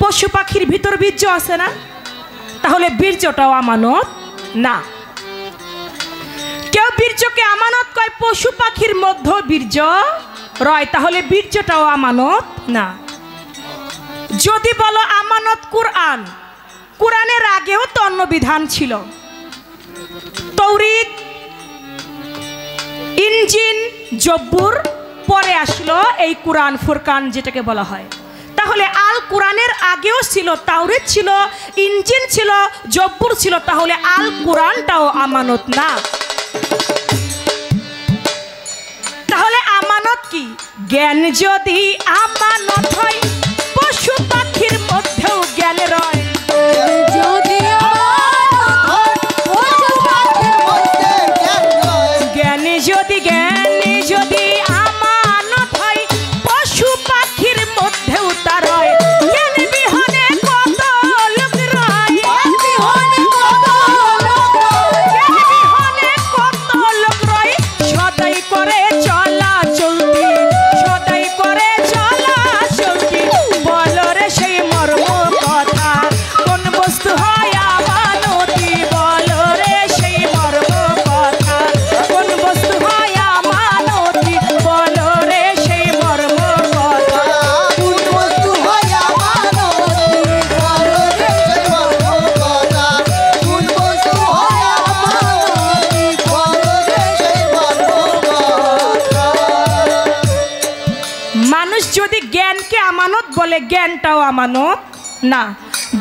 পশু পাখির ভিতর বীর্য আছে না? তাহলে বীর্যটাও আমানত না। কেউ বীর্যকে আমানত কয়, পশু পাখির মধ্যে বীর্য রয়, তাহলে বীর্যটাও আমানত না। যদি বলো আমানত কুরআন, কুরআনের আগেও তো অন্য বিধান ছিল। তৌরিত, ইনজিল, জব্বুর পরে আসলো এই কুরআন, ফুরকান যেটাকে বলা হয়। তাহলে আল কুরআনের আগেও ছিল, তাওরিত ছিল, ইনজিল ছিল, জব্বুর ছিল, তাহলে আল কুরআনটাও আমানত না। তাহলে আমানত কি? জ্ঞান যদি আমানত হয়, পশু পাখির মধ্যেও জ্ঞান রয়। যদি আমানত হয়, পশু পাখির মধ্যেও তার রয়। জ্ঞান বিহনে কত লোক রয়, জ্ঞান বিহনে কত লোক রয়। সদাই করে চলা চলতি, সদাই করে চলা চলতি বলো রে সেই মর্ম কথা, কোন বস্তু হয় আমানতি বলো রে সেই মর্ম কথা, কোন বস্তু হয় আমানতি বলো রে সেই মর্ম কথা, কোন বস্তু হয় আমানতি বলো রে সেই মর্ম কথা, কোন বস্তু হয় আমানতি বলো রে সেই মর্ম কথা। মানুষ যদি জ্ঞানকে আমানত বলে, জ্ঞানটাও আমানত না।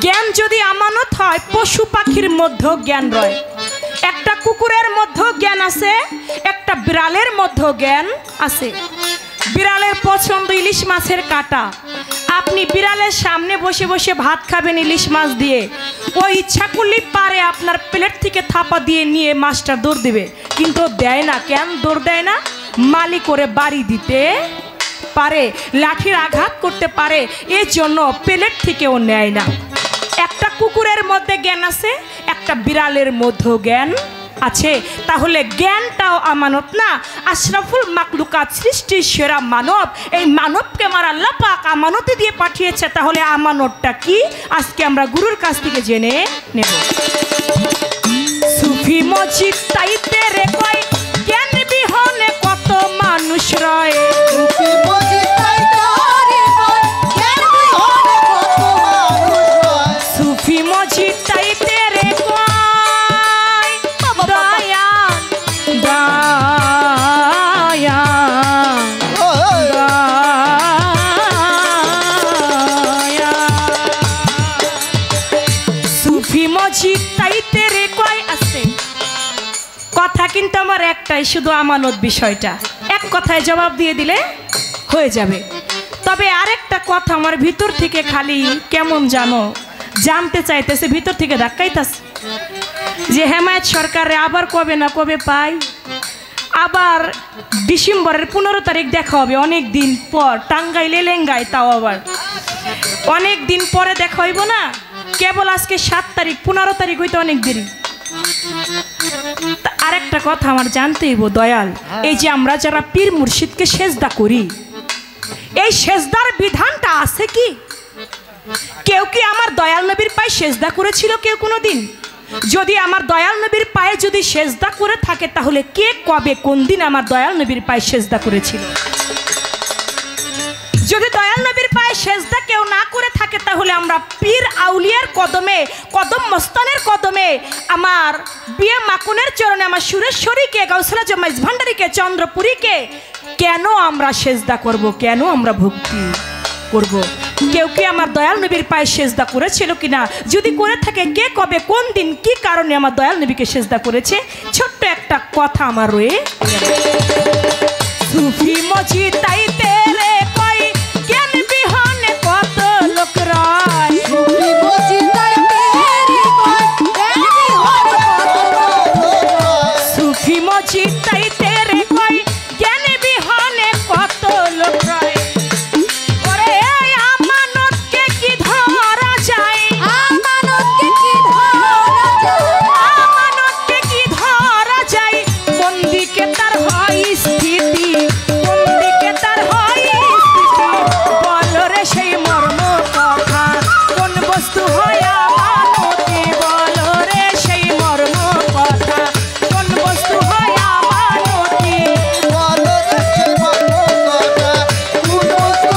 জ্ঞান যদি আমানত হয়, পশু পাখির মধ্যেও জ্ঞান রয়। একটা কুকুরের মধ্যেও জ্ঞান আছে, একটা বিড়ালের মধ্যেও জ্ঞান আছে। বিড়ালের পছন্দ ইলিশ মাছের কাঁটা। আপনি বিড়ালের সামনে বসে বসে ভাত খাবেন ইলিশ মাছ দিয়ে, ও ইচ্ছা করলে পারে আপনার প্লেট থেকে থাপা দিয়ে নিয়ে মাছটা দৌড় দেবে, কিন্তু দেয় না। কেন দৌড় দেয় না? মালি করে বাড়ি দিতে পারে, লাঠির আঘাত করতে পারে, এর জন্য প্লেট থেকেও নেয় না। একটা কুকুরের মধ্যে জ্ঞান আছে, একটা বিড়ালের মধ্যেও জ্ঞান আছে। তাহলে জ্ঞানটাও আমানত না। আশরাফুল মাকলুকাত, সৃষ্টির সেরা মানব, এই মানবকে আমার আল্লাহ পাক আমানতে দিয়ে পাঠিয়েছে। তাহলে আমানতটা কি আজকে আমরা গুরুর কাছ থেকে জেনে নেব। সুফি মজিদ তাইতে রে কয়, জ্ঞান বিহনে কত মানুষ রয়। সুফি মজিদ তাইতে রে কয়, জ্ঞান বিহনে কত মানুষ রয়। সুফি মজিদ তাইতে রে কয়, দয়ান দয়ান দয়ান। সুফি মজিদ তাইতে রে কয় আছে। কথা কিন্তু আমার একটাই, শুধু আমানত বিষয়টা এক কথায় জবাব দিয়ে দিলে হয়ে যাবে। তবে আরেকটা কথা আমার ভিতর থেকে খালি কেমন জানো জানতে চাইতেছে, ভিতর থেকে ধাক্কাইতেছে যে হেমায়েত সরকারে আবার কবে না কবে পাই, আবার ডিসেম্বরের 15 তারিখ দেখা হবে, অনেক দিন পর, টাঙ্গাইলে লেঙ্গায়, তাও আবার অনেক দিন পরে দেখা হইব না। কেবল আজকে 7 তারিখ, 15 তারিখ হইতে অনেক দেরি। আরেকটা কথা আমার জানতে হইব দয়াল, এই যে আমরা যারা পীর মুর্শিদকে সেজদা করি, এই সেজদার বিধানটা আছে কি? কেউ কি আমার দয়াল নবীর পায়ে সেজদা করেছিল কেউ কোনোদিন? যদি আমার দয়াল নবীর পায়ে যদি সেজদা করে থাকে, তাহলে কে কবে কোন দিন আমার দয়াল নবীর পায়ে সেজদা করেছিল? যদি দয়াল নবীর পায়ে সেজদা কেউ না করে থাকে, তাহলে আমরা পীর আউলিয়ার কদমে, কদম মস্তানের কদমে, আমার বিয়ে মাকুনের চরণে, আমার সুরেশ্বরীকে, গাউসুল আজম মাইজ ভান্ডারীকে, চন্দ্রপুরীকে কেন আমরা সেজদা করব? কেন আমরা ভক্তি করব? কেউ কি আমার দয়াল নবীর পায়ে সেজদা করেছিল কিনা? যদি করে থাকে, কে কবে কোন দিন কি কারণে আমার দয়াল নবীকে সেজদা করেছে? ছোট্ট একটা কথা আমার রয়ে, সুফি মজি তাই তেরে কই জ্ঞান বিহনে কত লোক রয়, সুফি মজি তাই তেরে কই জ্ঞান বিহনে কত লোক, সুফি মজি তাই তেরে কই জ্ঞান বিহনে কত লোক রয়। ওরে আমানতকে কি ধরা যায়, আমানতকে কি ধরা যায়, আমানতকে কি ধরা যায়, কোন দিকে তার হয় স্থিতি, কোন দিকে তার হয় স্থিতি, বল রে সেই মর্ম কথা, কোন বস্তু হয় আমানতি, বল রে সেই মর্ম কথা, কোন বস্তু হয় আমানতি। বলো রে সে বলো, কোন বস্তু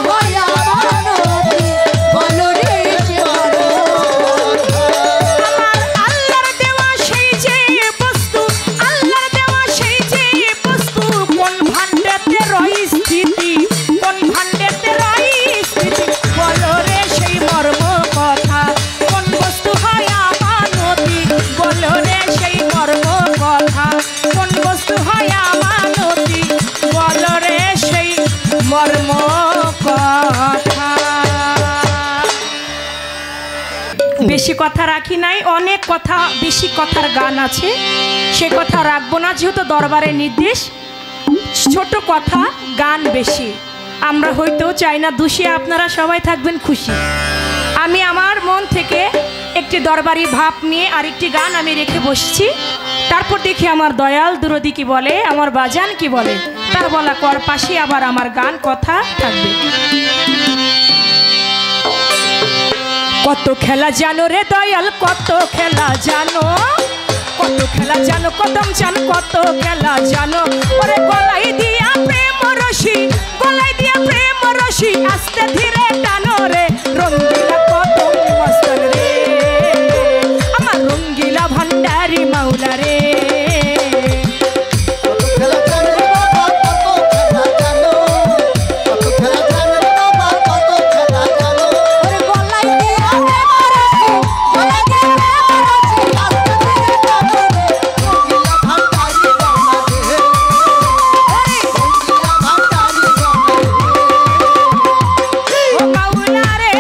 হয় আমানতি, বলো রে সে বলো। আমার আল্লাহর দেওয়া সেই যে বস্তু, আল্লাহর দেওয়া সেই যে বস্তু, কোন ভাণ্ডেতে রয় স্থিতি, কোন ভাণ্ডেতে রয় স্থিতি, বলো রে সেই মর্ম কথা, কোন বস্তু হয় আমানতি, বলো রে সেই মর্ম কথা, কোন বস্তু হয় আমানতি, বলো রে সেই মর্ম কথা। বেশি কথা রাখি নাই, অনেক কথা, বেশি কথার গান আছে, সে কথা রাখবো না, যেহেতু দরবারের নির্দেশ। ছোট কথা, গান বেশি। আমরা হইতেও চাই না দোষী, আপনারা সবাই থাকবেন খুশি। আমি আমার মন থেকে একটি দরবারি ভাব নিয়ে আরেকটি গান আমি রেখে বসছি, তারপর দেখি আমার দয়াল দুরদি কি বলে, আমার বাজান কি বলে, তার বলা কর পাশে আবার আমার গান কথা থাকবে। কত খেলা জানো রে দয়াল, কত খেলা জানো, কত খেলা জানো, কদম জানো, কত খেলা জানো, ওরে গলাই দিয়া প্রেম রশি, গলাই দিয়া প্রেম রশি, আস্তে ধীরে টানো রে, রঙ্গিলা কদম মস্তান রে, আমার রঙ্গিলা ভান্ডারি মাওলা রে। ওরে গলাই দিয়া প্রেম রশি, গলাই দিয়া প্রেম রশি, আস্তে ধীরে টানো রে, রঙ্গিলা ভান্ডারি মাওলা রে, রঙ্গিলা ভান্ডারি মাওলা রে। ও মাওলা রে,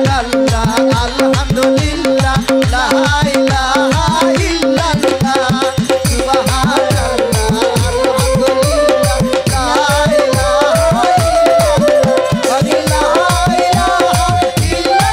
ইল্লাল্লাহ আলহামদুলিল্লাহ লা ইলাহা ইল্লাল্লাহ সুবহানাল্লাহ আলহামদুলিল্লাহ লা ইলাহা ইল্লাল্লাহ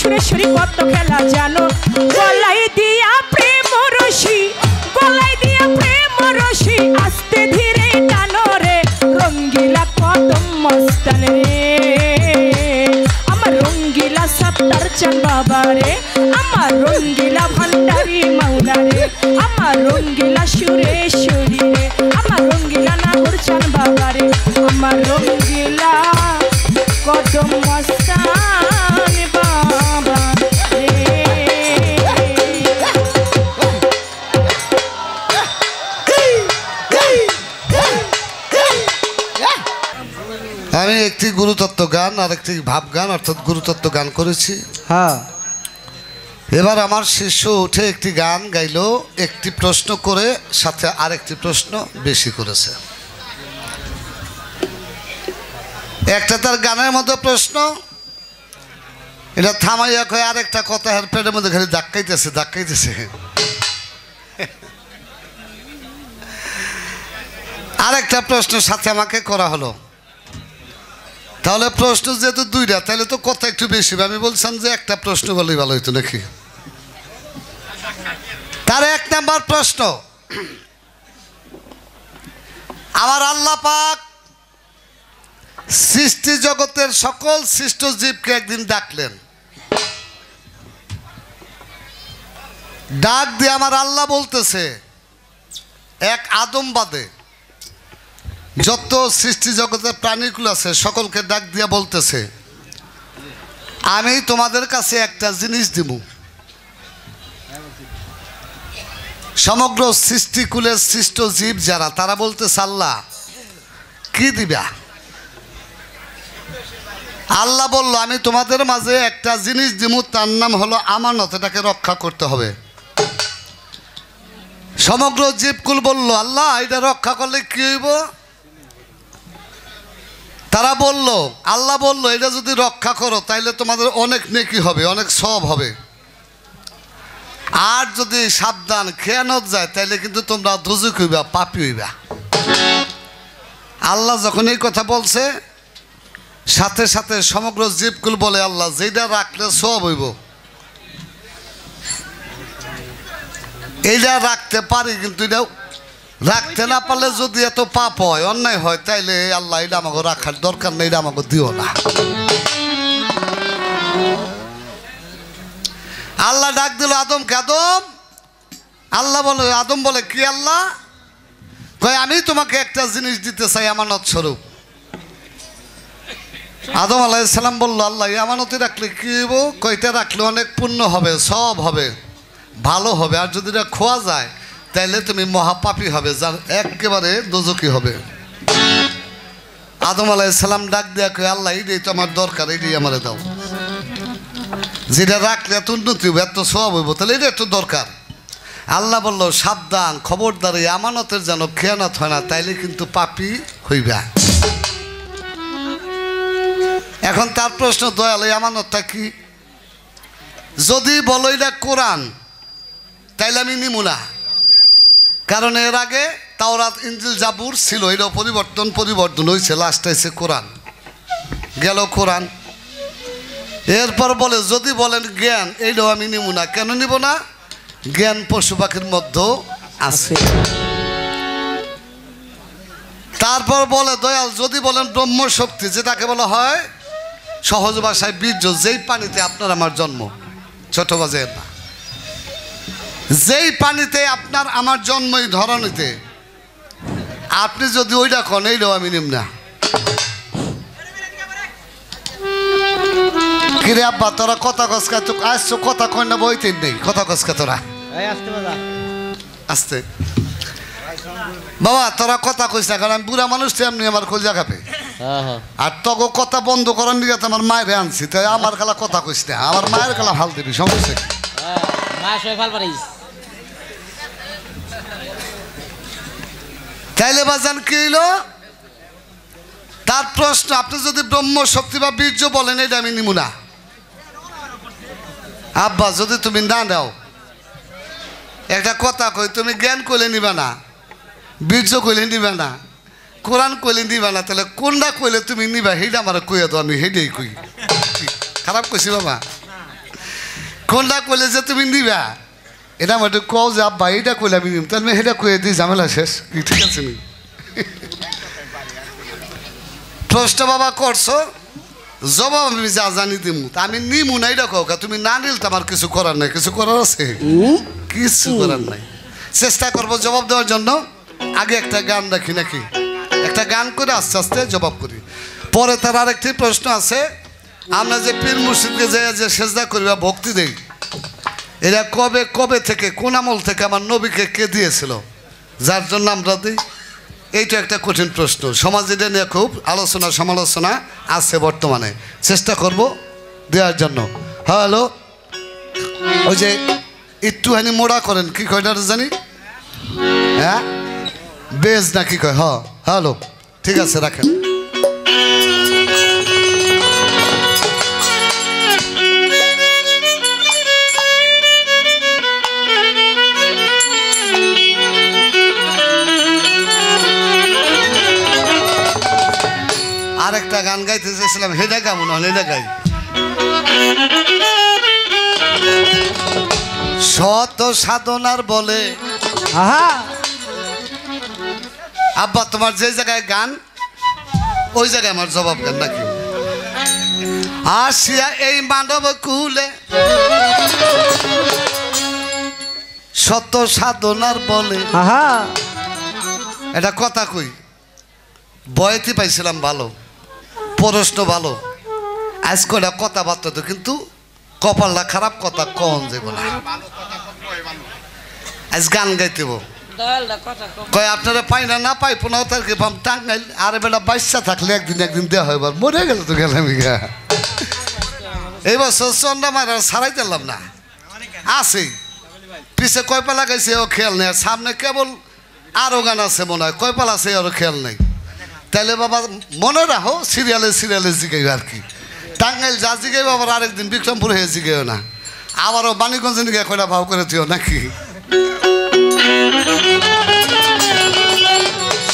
সুরেশ্বরী কত খেলা জানো গলাই দিয়া প্রেম রশি গলাই দিয়া প্রেম রশি আস্তে ধীরে টানো রে রঙ্গিলা কদম মস্তান রে আমার রঙ্গিলা সত্তর চান বাবা রে আমার রঙ্গিলা ভান্ডারি মাওলা রে আমার রঙ্গিলা সুরেশ্বরী রে আমার রঙ্গিলা নাগর চান বাবা রে আমার রঙ্গিলা কদম মস্তান আমি একটি গুরুতত্ত্ব গান আর একটি ভাব গান অর্থাৎ গুরুতত্ত্ব গান করেছি। হ্যাঁ, এবার আমার শিষ্য উঠে একটি গান গাইল, একটি প্রশ্ন করে সাথে আরেকটি প্রশ্ন বেশি করেছে। একটা তার গানের মধ্যে প্রশ্ন, এটা থামাইয়া কয় আরেকটা কথা হের পেটের মধ্যে খালি ধাক্কাইতেছে ধাক্কাইতেছে। আরেকটা প্রশ্ন সাথে আমাকে করা হলো, তাহলে প্রশ্ন যেহেতু দুইটা তাহলে তো কথা একটু বেশি। আমি বলছিলাম যে একটা প্রশ্ন করলেই ভালো হইতো নাকি। তার এক নাম্বার প্রশ্ন, আমার আল্লাহ পাক সৃষ্টি জগতের সকল সৃষ্ট জীবকে একদিন ডাকলেন, ডাক দিয়ে আমার আল্লাহ বলতেছে এক আদম বাদে যত সৃষ্টি জগতের প্রাণীগুলো আছে সকলকে ডাক দিয়া বলতেছে আমি তোমাদের কাছে একটা জিনিস দিব, সমগ্র সৃষ্টিকুলের সৃষ্ট জীব যারা, তারা বলতেছে আল্লাহ কি দিবা? আল্লাহ বলল আমি তোমাদের মাঝে একটা জিনিস দিমু, তার নাম হলো আমানত, এটাকে রক্ষা করতে হবে। সমগ্র জীবকুল বলল আল্লাহ এটা রক্ষা করলে কি হইব? তারা বলল, আল্লাহ বলল এটা যদি রক্ষা করো তাইলে তোমাদের অনেক নেকি হবে, অনেক সওয়াব হবে, আর যদি সাবধান খেয়ানত যায় তাইলে কিন্তু তোমরা দুজক হইবা, পাপী হইবা। আল্লাহ যখন এই কথা বলছে সাথে সাথে সমগ্র জীবকুল বলে আল্লাহ যেটা রাখলে সওয়াব হইব এইটা রাখতে পারি, কিন্তু এটা রাখতে না পারলে যদি এত পাপ হয়, অন্যায় হয়, তাইলে আল্লাহ এটা আমাকে রাখার দরকার নেই, এটা আমাকে দিও না। আল্লাহ ডাক দিল আদমকে, আদম। আল্লাহ বলে, আদম বলে কি আল্লাহ? কয় আমি তোমাকে একটা জিনিস দিতে চাই আমানত স্বরূপ। আদম আলাইহিস সালাম বলল আল্লাহ এই আমানতে রাখলে কি হইব? কয়টা রাখলে অনেক পুণ্য হবে, সব হবে, ভালো হবে, আর যদি এটা খোয়া যায় তাইলে তুমি মহাপাপী হবে, যার একেবারে দোজকি হবে। আদম আলাইহিস সালাম ডাক দেয়া কয় আল্লাহ এইটাই তো আমার দরকার, এইটাই আমারে দাও, যেটা রাখলে এত উন্নতি হবে, এত সওয়াব হইব, তাহলে এটা একটু দরকার। আল্লাহ বলল সাবধান, খবরদার এই আমানতের যেন খেয়ানত হয় না, তাইলে কিন্তু পাপী হইবা। এখন তার প্রশ্ন, দয়াল এই আমানতটা কি? যদি বলো এটা কোরআন তাইলে আমি নিমু না, কারণ এর আগে তাওরাত ইনজিল জাবুর ছিল, এটা পরিবর্তন হয়েছে, লাস্ট হয়েছে কোরআন, গেল কোরআন। এরপর বলে যদি বলেন জ্ঞান, এইটাও আমি নিব না। কেন নিব না? জ্ঞান পশু পাখির মধ্যেও আছে। তারপর বলে দয়াল যদি বলেন ব্রহ্ম শক্তি, যেটাকে বলা হয় সহজ ভাষায় বীর্য, যেই পানিতে আপনার আমার জন্ম, ছোট বাজে না, যেই পানিতে আপনার আমার জন্ম এই ধরনীতে, আপনি যদি ওইটা কন এইটাও আমি নিব না। কিরে আব্বা তোরা কথা কসকা আসছো, কথা কয় না বইতে নেই, কথা কসকা তোরা আসতে বাবা, তোরা কথা কইস না, কারণ আমি বুড়া মানুষ, এমনি আমার খোঁজা খাবে, আর তগো কথা বন্ধ করার নিয়ে আমার মায়ের আনছি, তাই আমার খেলা কথা কইস না, আমার মায়ের খেলা ভাল দিবি, সমস্যা তাইলে বাজান কি হইল? তার প্রশ্ন, আপনি যদি ব্রহ্ম শক্তি বা বীর্য বলেন এটা আমি নিব না। আব্বা যদি তুমি না দাও, একটা কথা কই, তুমি জ্ঞান কইলে নিবা না, বীর্য কইলে নিবা না, কোরআন কইলে নিবা না, তাহলে কোনটা কইলে তুমি নিবা সেইটা আমার কইয়া দাও, আমি সেইটাই কই। খারাপ কইছি বাবা? কোনটা কইলে যে তুমি নিবা এটা আমার কও যে আব্বা এইটা কইলে আমি নিব, তাহলে আমি সেটা কইয়ে দিই, ঝামেলা শেষ। কি ঠিক আছে নি? প্রশ্ন বাবা করছো, জবাব আমি যা জানি দিমু, তা আমি নিমু না এটা কও, তুমি না নিল তো আমার কিছু করার নাই। কিছু করার আছে? কিছু করার নাই। চেষ্টা করবো জবাব দেওয়ার জন্য। আগে একটা গান রাখি নাকি, একটা গান করে আস্তে আস্তে জবাব করি। পরে তার আরেকটি প্রশ্ন আছে, আমরা যে পীর মুর্শিদকে যাই যে সেজদা করি বা ভক্তি দেই, এরা কবে কবে থেকে কোন আমল থেকে আমার নবীকে কে দিয়েছিল যার জন্য আমরা দিই? এইটা একটা কঠিন প্রশ্ন। সমাজ এটা নিয়ে খুব আলোচনা সমালোচনা আছে বর্তমানে, চেষ্টা করব দেওয়ার জন্য। হ্যালো, ওই যে একটুখানি মোড়া করেন, কি কয় না জানি, হ্যাঁ বেজ না কি কয়? হ্যালো, ঠিক আছে রাখেন। আরেকটা গান গাইতে চেয়েছিলাম, হেডা গাবো না, হেডা গাই। শত সাধনার বলে, আব্বা তোমার যে জায়গায় গান ওই জায়গায় আমার জবাব গান নাকি? আসিয়া এই মানব কুলে শত সাধনার বলে, এটা কথা কই, বয়তি পাইছিলাম ভালো, প্রশ্ন ভালো, আজকে কথাবার্তা তো কিন্তু কপালটা খারাপ, কথা কন যাব না। আজ গান গাইতেব কয় আপনারা পাই না না পাই 15 তারিখে পাম টাঙ্গাইল আরে বেটা বাচ্চা থাকলে একদিন দেওয়া হয় এবার মরে গেল তো গেলাম এই বছর চন্ডা মারা ছাড়াই দিলাম না আছে পিছে কয় পালা গাইছে ও খেয়াল নেই আর সামনে কেবল আরও গান আছে মনে হয় কয় পালা আছে আরও খেয়াল নেই তাইলে বাবা মনে রাখো সিরিয়ালে জিগাইব আর কি টাঙ্গাইল যা জিগাইব আবার আরেকদিন বিক্রমপুর হয়ে জিগাইও না আবারও বাণীগঞ্জ নিয়ে কয়টা ভাব করে দিও নাকি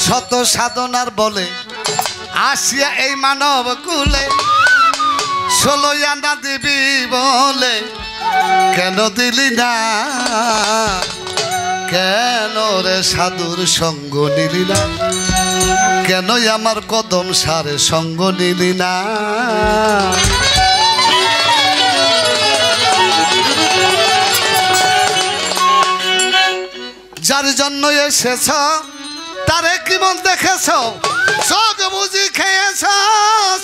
শত সাধনার বলে আসিয়া এই মানব কুলে 16 আনা দিবি বলে কেন দিলি না কেন রে সাধুর সঙ্গ নিলি না কেন আমার কদম সারে সঙ্গ নিলি না যার জন্য এসেছ তারে কি মন দেখেছ চোখ বুঝি খেয়েছ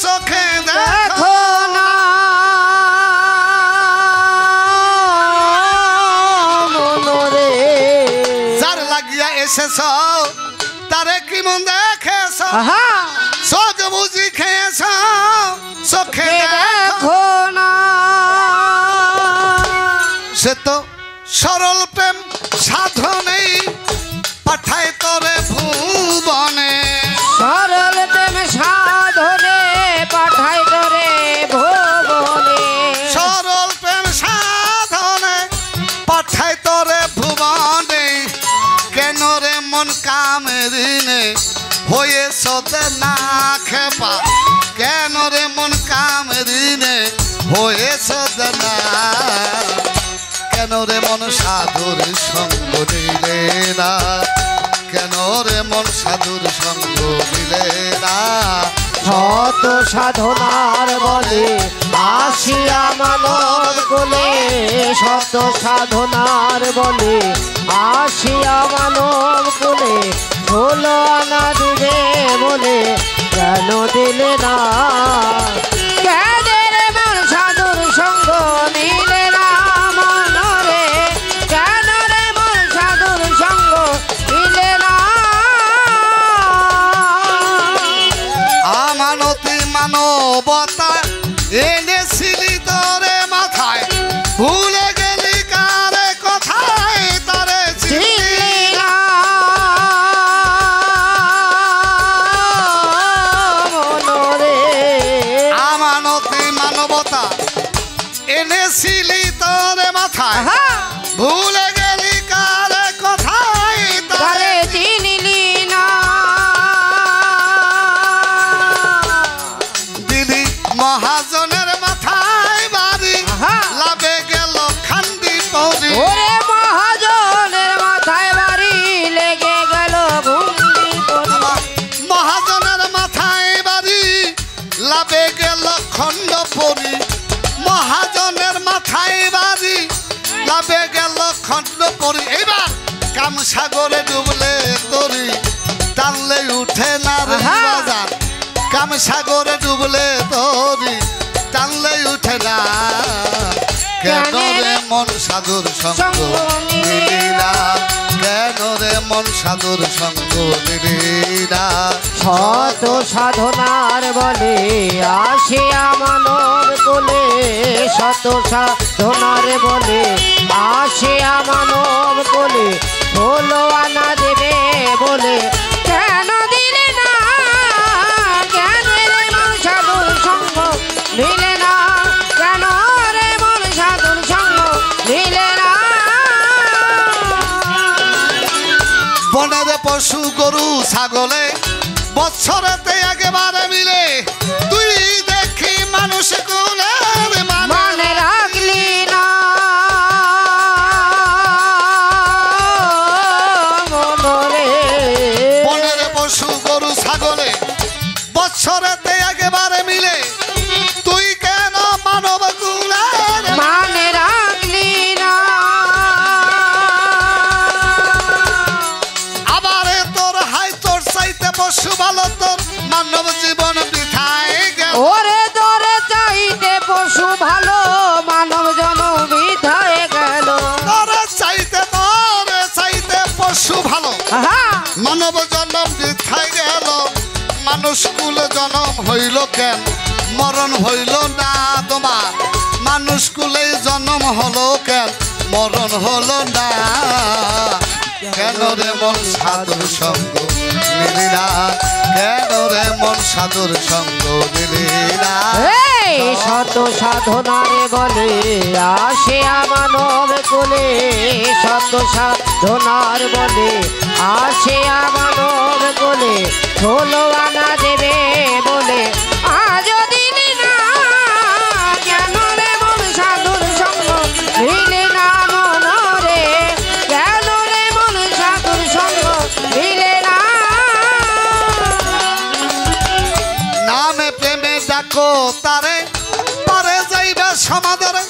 চোখে দেখো না মনরে যার লাগিয়া এসেছ তারে কি মন দেখেছ আহা চোখ বুঝি খেয়েছ চোখে দেখো দেখো না সে তো সরল প্রেম সাধনেই পাঠায় তোরে ভুবনে সরল প্রেম সাধনে পাঠাই তোরে ভুবনে সরল প্রেম সাধনে পাঠায় তোরে ভুবনে কেন রে মন কামেরিনে হয়ে সতে না খেপা কেন রে মন কামেরিনে হয়ে সতে না কেন রে মন সাধুর সঙ্গ নিলে না কেন রে মন সাধুর সঙ্গ নিলে না শত সাধনার বলে আসিয়া মানব কোলে শত সাধনার বলে আসিয়া মানব কোলে 16 আনা দিবে বলে কেন দিলে না কেন রে মন সাধুর সঙ্গ নিলে না মনরে কেন রে মন সাধুর সঙ্গ নিলে না আমানতি মানবতা এনেছিলি তোরে মাথায় ভুলে গেলি কারে কথায় তারে চিনলি না। আমানতি মানবতা এনেছিলি তোরে মাথায় ভুলে গেলি কারে কথায় তারে চিনিলি না দিলি মহাজনের মাথায় বাড়ি লাভে গেল খান্দি পৌরি ওরে মহাজনের মাথায় বাড়ি লেগে গেল ঘুমলি মহাজনের মাথায় বাড়ি লাভে গেল খণ্ড পরি মহাজনের মাথায় বাড়ি লাভে গেল খণ্ড পরি এবার কাম সাগরে ডুবলে তরি টানলে উঠে না রে বাজার কাম সাগরে ডুবলে তরি টানলে উঠে না কেন রে মন সাধুর সঙ্গ নিলি না কেন রে মন সাধুর সঙ্গ নিলি না শত সাধনার বলে আসিয়া মানব কোলে শত সাধনার বলে আসিয়া মানব কোলে 16 আনা দেবে বলে কেন দিলে না কেন রে মন সাধুর সঙ্গ নিলে না কেন রে মন সাধুর সঙ্গ নিলে না বনের পশু গরু ছাগলে বছরেতে একেবারে মিলে তুই দেখি মানুষ কুলের মনে রাখলি না মনরে বনের পশু গরু ছাগলে বছরেতে একেবারে মিলে তুই কেন মানব কুলের মানে রাখলি না আবারে তোর হাই তোর চাইতে পশু ভালো তোর মানব জীবন বৃথায় গেল ওরে দরে চাইতে পশু ভালো মানব জন বিধায় গেল তোর চাইতে আহা মানব জন্ম বৃথায় গেল মানুষ কুলে জন্ম হইল কেন মরণ হইল না তোমার মানুষ কুলে জন্ম হলো কেন মরণ হলো না কেন রে মন সাধুর সঙ্গ মিলি না কেন রে মন সাধুর সঙ্গ মিলি না এই শত সাধনারে বলে আসে মানব কোলে শত সাধনার বলে আসে মানব কোলে ষোলো আনা দেবে বলে আজ দিন না কেন রে মন সাধুর সঙ্গ মিলে না মনরে কেন রে মন সাধুর সঙ্গ মিলে না নামে প্রেমে ডাকো তারে পারে যাইবে সমাদরে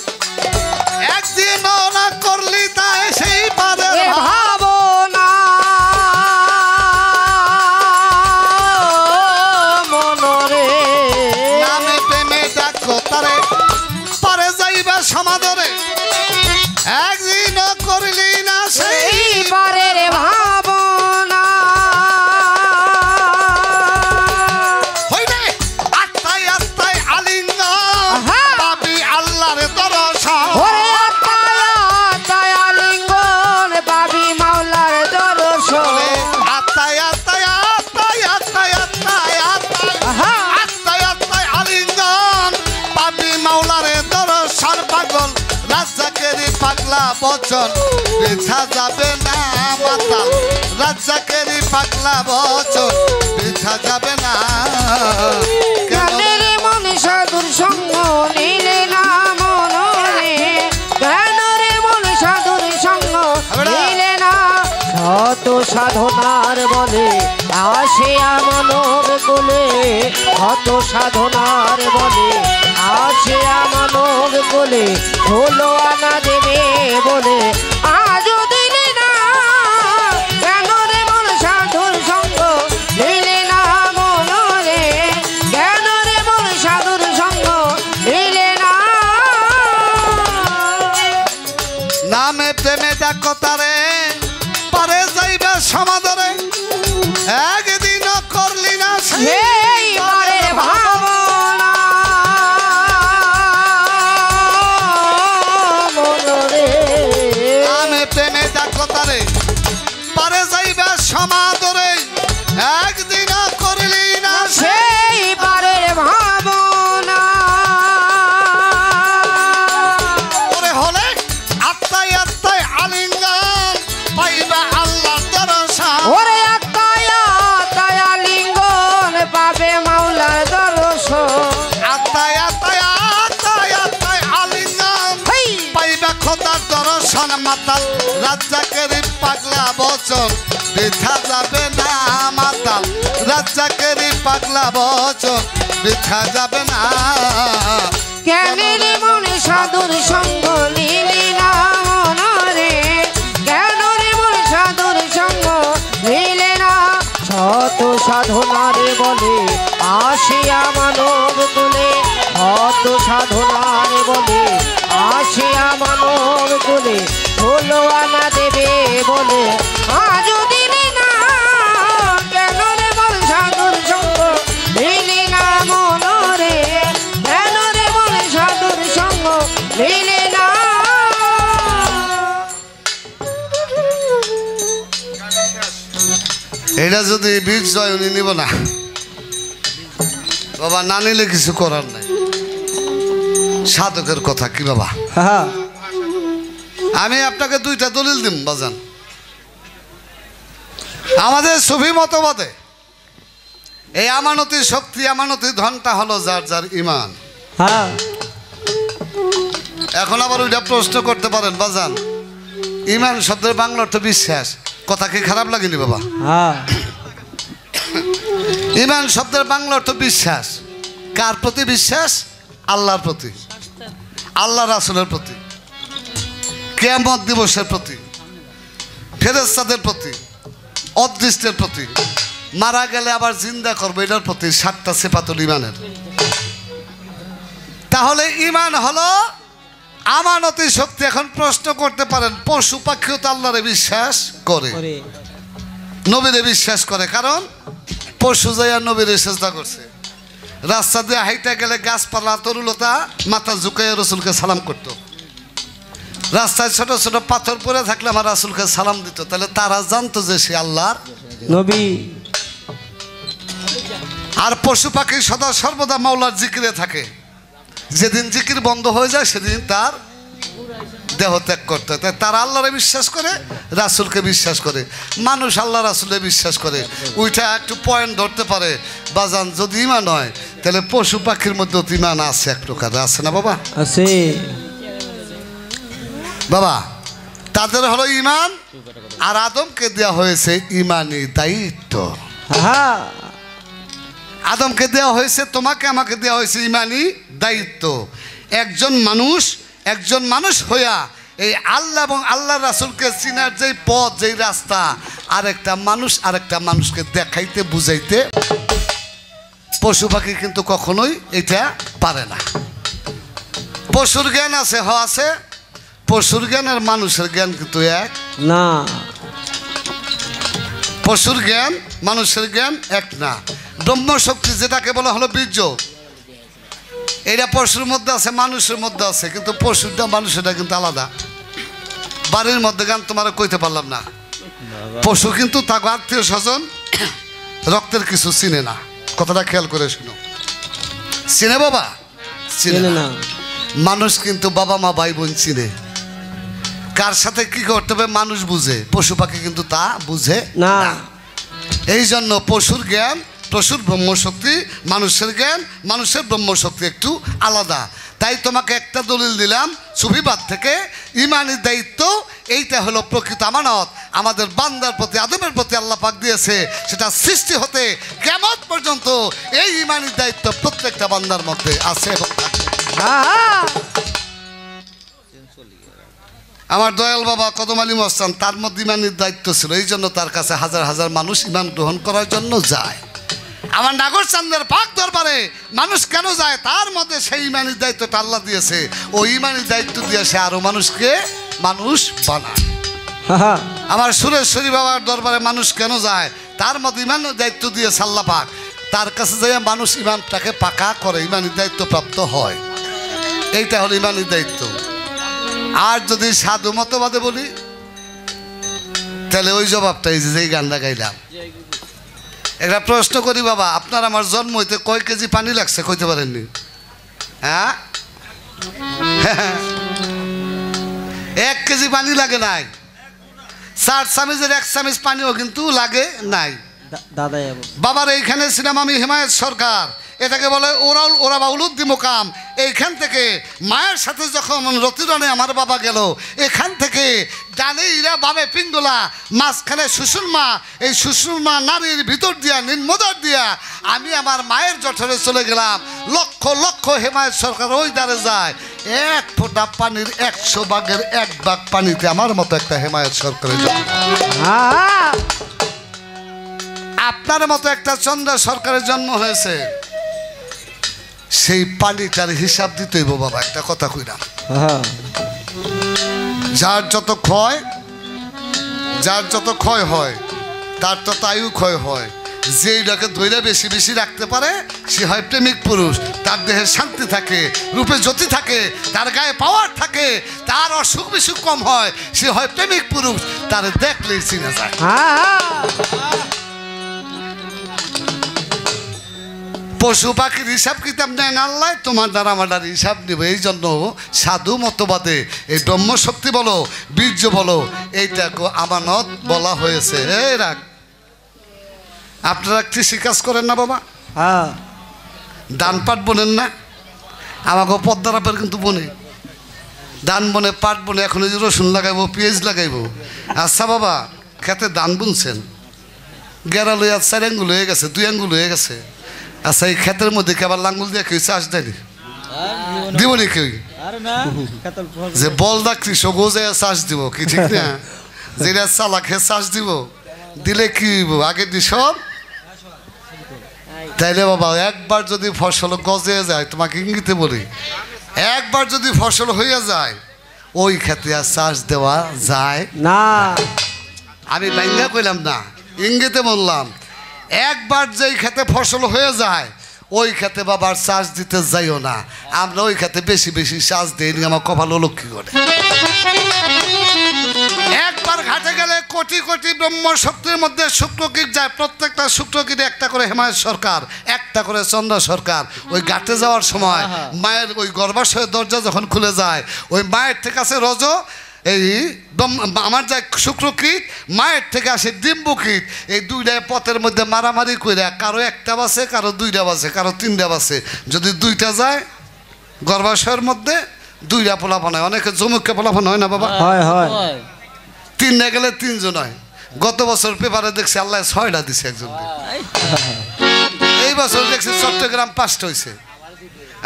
একদিন না করলি তাই সেই পারে এ ভাবনা মনরে নামে প্রেমে ডাকো তারে পারে যাইবে সমাদরে একদিন করলি না সেই এই পারের ভাবনা হইবে আত্মায় আত্মায় আলিঙ্গন আহা! পাবি আল্লাহর দর্শন ওরে আত্মায় আলিঙ্গন পাবি মাওলার দর্শন বলে আত্মায় আত্মায় আত্মায় আত্মায় আত্মায় আত্মায় আহা! আত্মায় আত্মায় আলিঙ্গন পাবি মাওলারে দর্শন পাগল রাজ্জাকেরই পাগলা বচন বৃথা যাবে না মাতাল রাজ্জাকেরই পাগলা বচন বৃথা যাবে না কেন জ্ঞানের মন সাধুর সঙ্গ নিলে না মনরে জ্ঞানের মন সাধুর সঙ্গ নিলে না শত সাধনার বলে আসে মানব কোলে শত সাধনার বলে আসে মানব কোলে ষোলো আনা দেবে বলে আজ দিলে না কেন রে মন সাধুর সঙ্গ নিলে না মনরে কেন রে মন সাধুর সঙ্গ নিলে না নামে প্রেমে ডাকো তারে পারে যাইবে সমাদরে একদিন করলি না এই পারের ভাবনা মনরে নামে প্রেমে ডাকো তারে পারে যাইবে সমাদরে একদিন করলি না সেই পারের ভাবনা ওরে হলে আত্মায় আত্মায় আলিঙ্গন পাইবা আল্লাহর দর্শন ওরে আত্মায় লিঙ্গন পাবে মাওলার দর্শন আত্মায় আত্মায় আত্মায় আত্মায় আলিঙ্গন হেই! পাইবা খোদার দর্শন মাতাল রাজ্জাকেরই পাগলা বচন বৃথা যাবে না মাতাল রাজ্জাকেরই পাগলা বচন বৃথা যাবে না জ্ঞানের মনে সাধুর সঙ্গ নিলি না মনরে কেন রে মনে সাধুর সঙ্গ নিলে না শত সাধনারে বলে আসিয়া মানব তুলে শত সাধনারে বলে আসিয়া মানব তুলে ষোলো আনা দেবে বলে আজ দিনে না কেন রে মন সাধুর সঙ্গ নিলি না মনরে কেন রে মন সাধুর সঙ্গ নিলে না এটা যদি বীজ জয় উনি নিব না বাবা না নিলে কিছু করার নাই সাধকের কথা কি বাবা আমি আপনাকে দুইটা দলিল দিম বাজান আমাদের সুফি মতবাদে এই আমানতি শক্তি আমানতি ধনটা হলো যার যার ইমান এখন আবার ওইটা প্রশ্ন করতে পারেন বাজান ইমান শব্দের বাংলা অর্থ বিশ্বাস কথা কি খারাপ লাগেনি বাবা ইমান শব্দের বাংলা অর্থ বিশ্বাস কার প্রতি বিশ্বাস আল্লাহর প্রতি আল্লাহ রাসূলের প্রতি কিয়ামত দিবসের প্রতি ফেরেশতাদের প্রতি অদৃষ্টের প্রতি মারা গেলে আবার জিন্দা করবো এটার প্রতি 7টা সিফাতুল ইমানের তাহলে ইমান হলো আমানতি শক্তি এখন প্রশ্ন করতে পারেন পশু পাখিও তো আল্লাহরে বিশ্বাস করে নবীরে বিশ্বাস করে, কারণ পশু যাইয়া নবীরে চেষ্টা করছে। রাস্তা দিয়ে হাইটা গেলে গাছপালা তরুলতা মাথা ঝুঁকাইয়া রসুলকে সালাম করতো। রাস্তায় ছোট ছোট পাথর পরে থাকলে আমার রাসূলকে সালাম দিত। তাহলে তারা জানতো যে সে আল্লাহর নবী। আর পশু পাখি সদা সর্বদা মাওলার জিকিরে থাকে। যেদিন জিকির বন্ধ হয়ে যায় সেদিন তার দেহ ত্যাগ করতে হয়। তাই তারা আল্লাহরে বিশ্বাস করে, রাসূলকে বিশ্বাস করে। মানুষ আল্লাহ রাসূলে বিশ্বাস করে, ওইটা একটু পয়েন্ট ধরতে পারে। বাজান যদি ইমান হয় তাহলে পশু পাখির মধ্যে তো ইমান আছে, এক প্রকার আছে না বাবা? আছে বাবা। তাদের হলো ইমান, আর আদমকে দেওয়া হয়েছে ইমানি দায়িত্ব। হ্যাঁ, আদমকে দেওয়া হয়েছে, তোমাকে আমাকে দেওয়া হয়েছে ইমানি দায়িত্ব। একজন মানুষ হইয়া এই আল্লাহ এবং আল্লাহ রাসূলকে চিনার যেই পথ, যেই রাস্তা, আরেকটা মানুষকে দেখাইতে বুঝাইতে পশু পাখি কিন্তু কখনোই এটা পারে না। পশুর জ্ঞান আছে, আছে। পশুর জ্ঞান আর মানুষের জ্ঞান কিন্তু এক না। পশুর জ্ঞান মানুষের জ্ঞান এক না। ব্রহ্মশক্তি যেটাকে বলা হলো বীর্য, এটা পশুর মধ্যে আছে, মানুষের মধ্যে আছে, কিন্তু পশুরটা মানুষেরটা কিন্তু আলাদা। বাড়ির মধ্যে গান তোমার কইতে পারলাম না। পশু কিন্তু তাকে আত্মীয় স্বজন রক্তের কিছু চিনে না। কথাটা খেয়াল করে শুনো। চিনে বাবা? চিনে না। মানুষ কিন্তু বাবা মা ভাই বোন চিনে। কার সাথে কি করতে হবে মানুষ বুঝে, পশু পাখি কিন্তু তা বুঝে না। এই জন্য পশুর জ্ঞান, পশুর ব্রহ্মশক্তি, মানুষের জ্ঞান, মানুষের ব্রহ্মশক্তি একটু আলাদা। তাই তোমাকে একটা দলিল দিলাম সুফিবাদ থেকে, ইমানি দায়িত্ব। এইটা হলো প্রকৃত আমানত আমাদের বান্দার প্রতি, আদমের প্রতি আল্লাহ পাক দিয়েছে। সেটা সৃষ্টি হতে কিয়ামত পর্যন্ত এই ইমানি দায়িত্ব প্রত্যেকটা বান্দার মধ্যে আছে এবং থাকবে। আমার দয়াল বাবা কদম আলী মস্তান, তার মধ্যে ইমানের দায়িত্ব ছিল। এই জন্য তার কাছে হাজার হাজার মানুষ ইমান গ্রহণ করার জন্য যায়। আমার নাগর চান্দের পাক দরবারে মানুষ কেন যায়? তার মধ্যে সেই ইমানের দায়িত্বটা আল্লাহ দিয়েছে। ওই ইমানের দায়িত্ব দিয়েছে আরো মানুষকে মানুষ বানায়। আমার সুরেশ্বরী বাবার দরবারে মানুষ কেন যায়? তার মধ্যে ইমানের দায়িত্ব দিয়েছে আল্লাহ পাক। তার কাছে যাইয়া মানুষ ইমানটাকে পাকা করে, ইমানের দায়িত্ব প্রাপ্ত হয়। এইটা হলো ইমানের দায়িত্ব। আর যদি সাধু মতবাদে বলি তাহলে ওই জবাবটা এই যে গানটা গাইলাম। একটা প্রশ্ন করি বাবা, আপনার আমার জন্ম হইতে কয় কেজি পানি লাগছে কইতে পারেননি? হ্যাঁ, 1 কেজি পানি লাগে নাই। 4 চামচের 1 চামচ পানিও কিন্তু লাগে নাই। দাদা বাবার এইখানে ছিলাম আমি, হিমায়ত সরকার। এটাকে বলে ওরা বাউলুদ্দি মোকাম। এইখান থেকে মায়ের সাথে যখন রতিরণে আমার বাবা গেল, এখান থেকে ডানে ইরা বামে পিঙ্গলা, মাঝখানে সুষুম্মা। এই সুষুম্মা নারীর ভিতর দিয়া নিম্নদার দিয়া আমি আমার মায়ের জঠরে চলে গেলাম। লক্ষ লক্ষ হিমায়ত সরকার ওই দ্বারে যায়। 1 ফোঁটা পানির 100 ভাগের 1 ভাগ পানিতে আমার মতো একটা হিমায়ত সরকারের জন্য, আপনার মতো একটা চন্দ্র সরকারের জন্ম হয়েছে। সেই পানিটার হিসাব দিতেই বাবা একটা কথা কইলাম। যার যত ক্ষয় হয় তার তত আয়ু ক্ষয় হয়। যেইটাকে ধৈর্য বেশি বেশি রাখতে পারে সে হয় প্রেমিক পুরুষ। তার দেহে শান্তি থাকে, রূপে জ্যোতি থাকে, তার গায়ে পাওয়ার থাকে, তার অসুখ বিসুখ কম হয়, সে হয় প্রেমিক পুরুষ। তার দেখলেই চিনা যায়। পশু পাখির হিসাব কিতাব নেন আল্লাহ, তোমার দ্বারা আমার দ্বারা হিসাব নেবে। এই জন্য সাধু মতবাদে এই ব্রহ্মশক্তি বলো, বীর্য বলো, এইটাকে আমানত বলা হয়েছে। এই রাখ, আপনারা কৃষিকাজ করেন না বাবা? ধান পাট বোনেন না? আমাকে পদ্মারাপের কিন্তু বনে ধান বনে, পাট বনে। এখন এই যে রসুন লাগাইবো, পেঁয়াজ লাগাইবো। আচ্ছা বাবা, খেতে ধান বুনছেন, গেরা লইয়া 4 আঙ্গুল হয়ে গেছে, 2 আঙ্গুল হয়ে গেছে। আচ্ছা, এই ক্ষেতের মধ্যে কি আবার লাঙ্গুল দিয়ে কেউ চাষ দেয়নি? দিবনি কেউ? যে বলদা কৃষক ও যে চাষ দিব কি ঠিক না? যেটা চালা খেয়ে চাষ দিব, দিলে কি হইব? আগে দি সব। তাইলে বাবা একবার যদি ফসল গজে যায়, তোমাকে ইঙ্গিতে বলি, একবার যদি ফসল হইয়া যায় ওই ক্ষেতে আর চাষ দেওয়া যায় না। আমি বাইঙ্গা কইলাম না, ইঙ্গিতে বললাম, একবার যেই খেতে ফসল হয়ে যায় ওই খেতে বাবার চাষ দিতে যাইও না। আমরা ওই খেতে বেশি বেশি চাষ দিই, আমার কপাল লক্ষ্মী করে। একবার ঘাটে গেলে কোটি কোটি ব্রহ্ম শক্তির মধ্যে শুক্রকীট যায়, প্রত্যেকটা শুক্রকীটে একটা করে হেমায়ত সরকার, একটা করে চন্দ্র সরকার। ওই ঘাটে যাওয়ার সময় মায়ের ওই গর্ভাশয়ের দরজা যখন খুলে যায়, ওই মায়ের থেকে আছে রজ, এই আমার যায় শুক্রকীট, মায়ের থেকে আসে ডিম্বকীট। এই দুইটায় পথের মধ্যে মারামারি করে কারো একটা বাসে, কারো দুইটা বাসে, কারো তিনটা বাসে। যদি দুইটা যায় গর্ভাশয়ের মধ্যে দুইটা পোলাপান হয়, অনেকে জমুককে পোলাপান হয় না বাবা? হয় হয়। তিনটা গেলে তিনজন হয়। গত বছর পেপারে দেখছি আল্লাহ 6টা দিছে একজন, এই বছর দেখছি চট্টগ্রাম 5টা হয়েছে।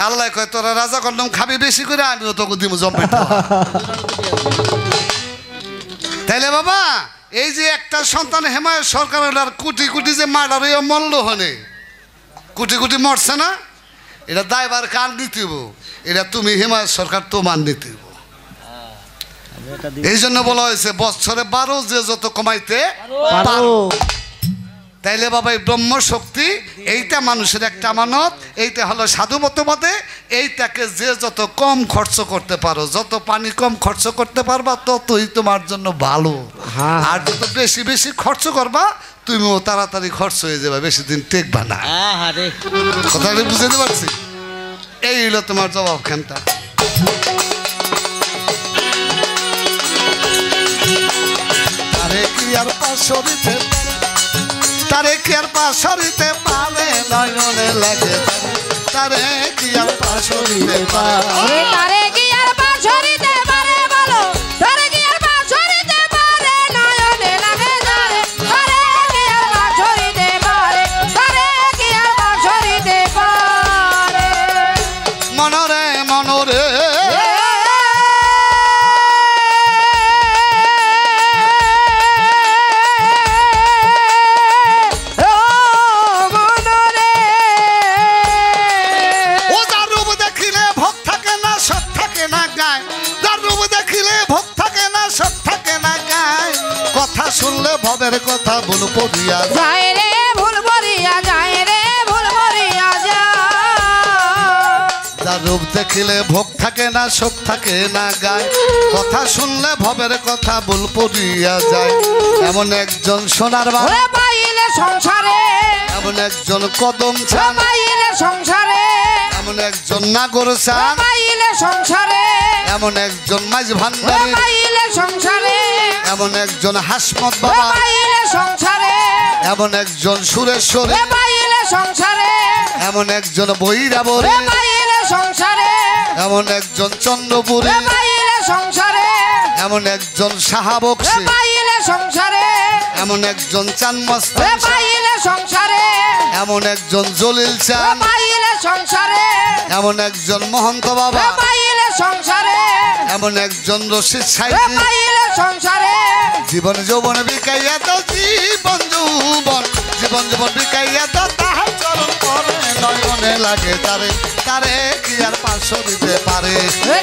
আল্লাহ কয় তোরা রাজা কন্ডম খাবি বেশি করে, আমিও তোকে দিব জম্পে। তাইলে বাবা এই যে একটা সন্তান হেমায়ত সরকার আর কোটি কোটি যে মার্ডার মরল হনে, কোটি কোটি মরছে না, এটা দায়বার কার নিতেব? এটা তুমি হেমায়ত সরকার তোমার নিতেব। এই জন্য বলা হয়েছে বছরে 12 যে যত কমাইতে পারো। তাইলে বাবা এই ব্রহ্ম শক্তি এইটা মানুষের একটা আমানত, এইটা হলো সাধু মতবাদে। এইটাকে যে যত কম খরচ করতে পারো, যত পানি কম খরচ করতে পারবা ততই তোমার জন্য ভালো। আর যত বেশি বেশি খরচ করবা তুমিও তাড়াতাড়ি খরচ হয়ে যাবে, বেশি দিন টেকবা না। কথাটা বুঝতে পারছি? এই হলো তোমার জবাব খানটা। তারে কি আর পাশরিতে, তারে কি আর পাশরিতে পারে, নয়নে লাগে তারে কি আর পাশরিতে পারে, তারে কি আর পাশরিতে পারে বলো, তারে কি আর পাশরিতে পারে, নয়নে লাগে তারে, তারে কি আর পাশরিতে পারে, তারে কি আর পাশরিতে পারে। মনরে মনরে শুনলে ভবের কথা ভুল পড়িয়া যায় রে, ভুল পড়িয়া যায় রে, ভুল পড়িয়া যায়। যার রূপ দেখিলে ভোগ থাকে না, শোক থাকে না গায়, কথা শুনলে ভবের কথা ভুল পড়িয়া যায়। এমন একজন সোনার বাবা পাইলে সংসারে, এমন একজন কদম চান পাইলে সংসারে, এমন একজন নাগর চান পাইলে সংসারে, এমন একজন মাঝ ভান্ডারী পাইলে সংসারে, এমন একজন হাসমত বাবা পাইলে সংসারে, এমন একজন সুরেশ্বরী পাইলে সংসারে, এমন একজন বৈরাবরী পাইলে সংসারে, এমন একজন চন্দ্রপুরী পাইলে সংসারে, এমন একজন সাহাবক্সী পাইলে সংসারে, এমন একজন চানমস্তান পাইলে সংসারে, এমন একজন জলিল চান পাইলে সংসারে, এমন একজন মহন্ত বাবা পাইলে সংসারে, এমন একজন রশিদ সাইদি পাইলে সংসারে। জীবন যৌবন বিকাইয়া দাও, জীবন যৌবন জীবন যৌবন বিকাইয়া দাও, তাহার চরণ পরে নয়নে লাগে তারে, তারে কি আর পাশো দিতে পারে,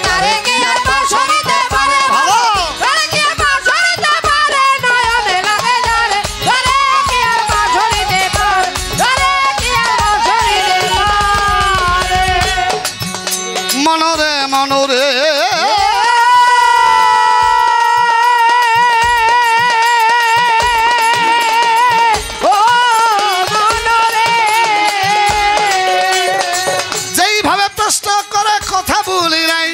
তারে কি আর পাশো দিতে পারে, ভালো তারে কি আর পাশো দিতে পারে, নয়নে লাগে তারে, তারে কি আর পাশো দিতে পারে, তারে কি আর পাশো দিতে পারে। মনরে মনরে ও মনরে, যেইভাবে প্রশ্ন করে কথা বলি নাই,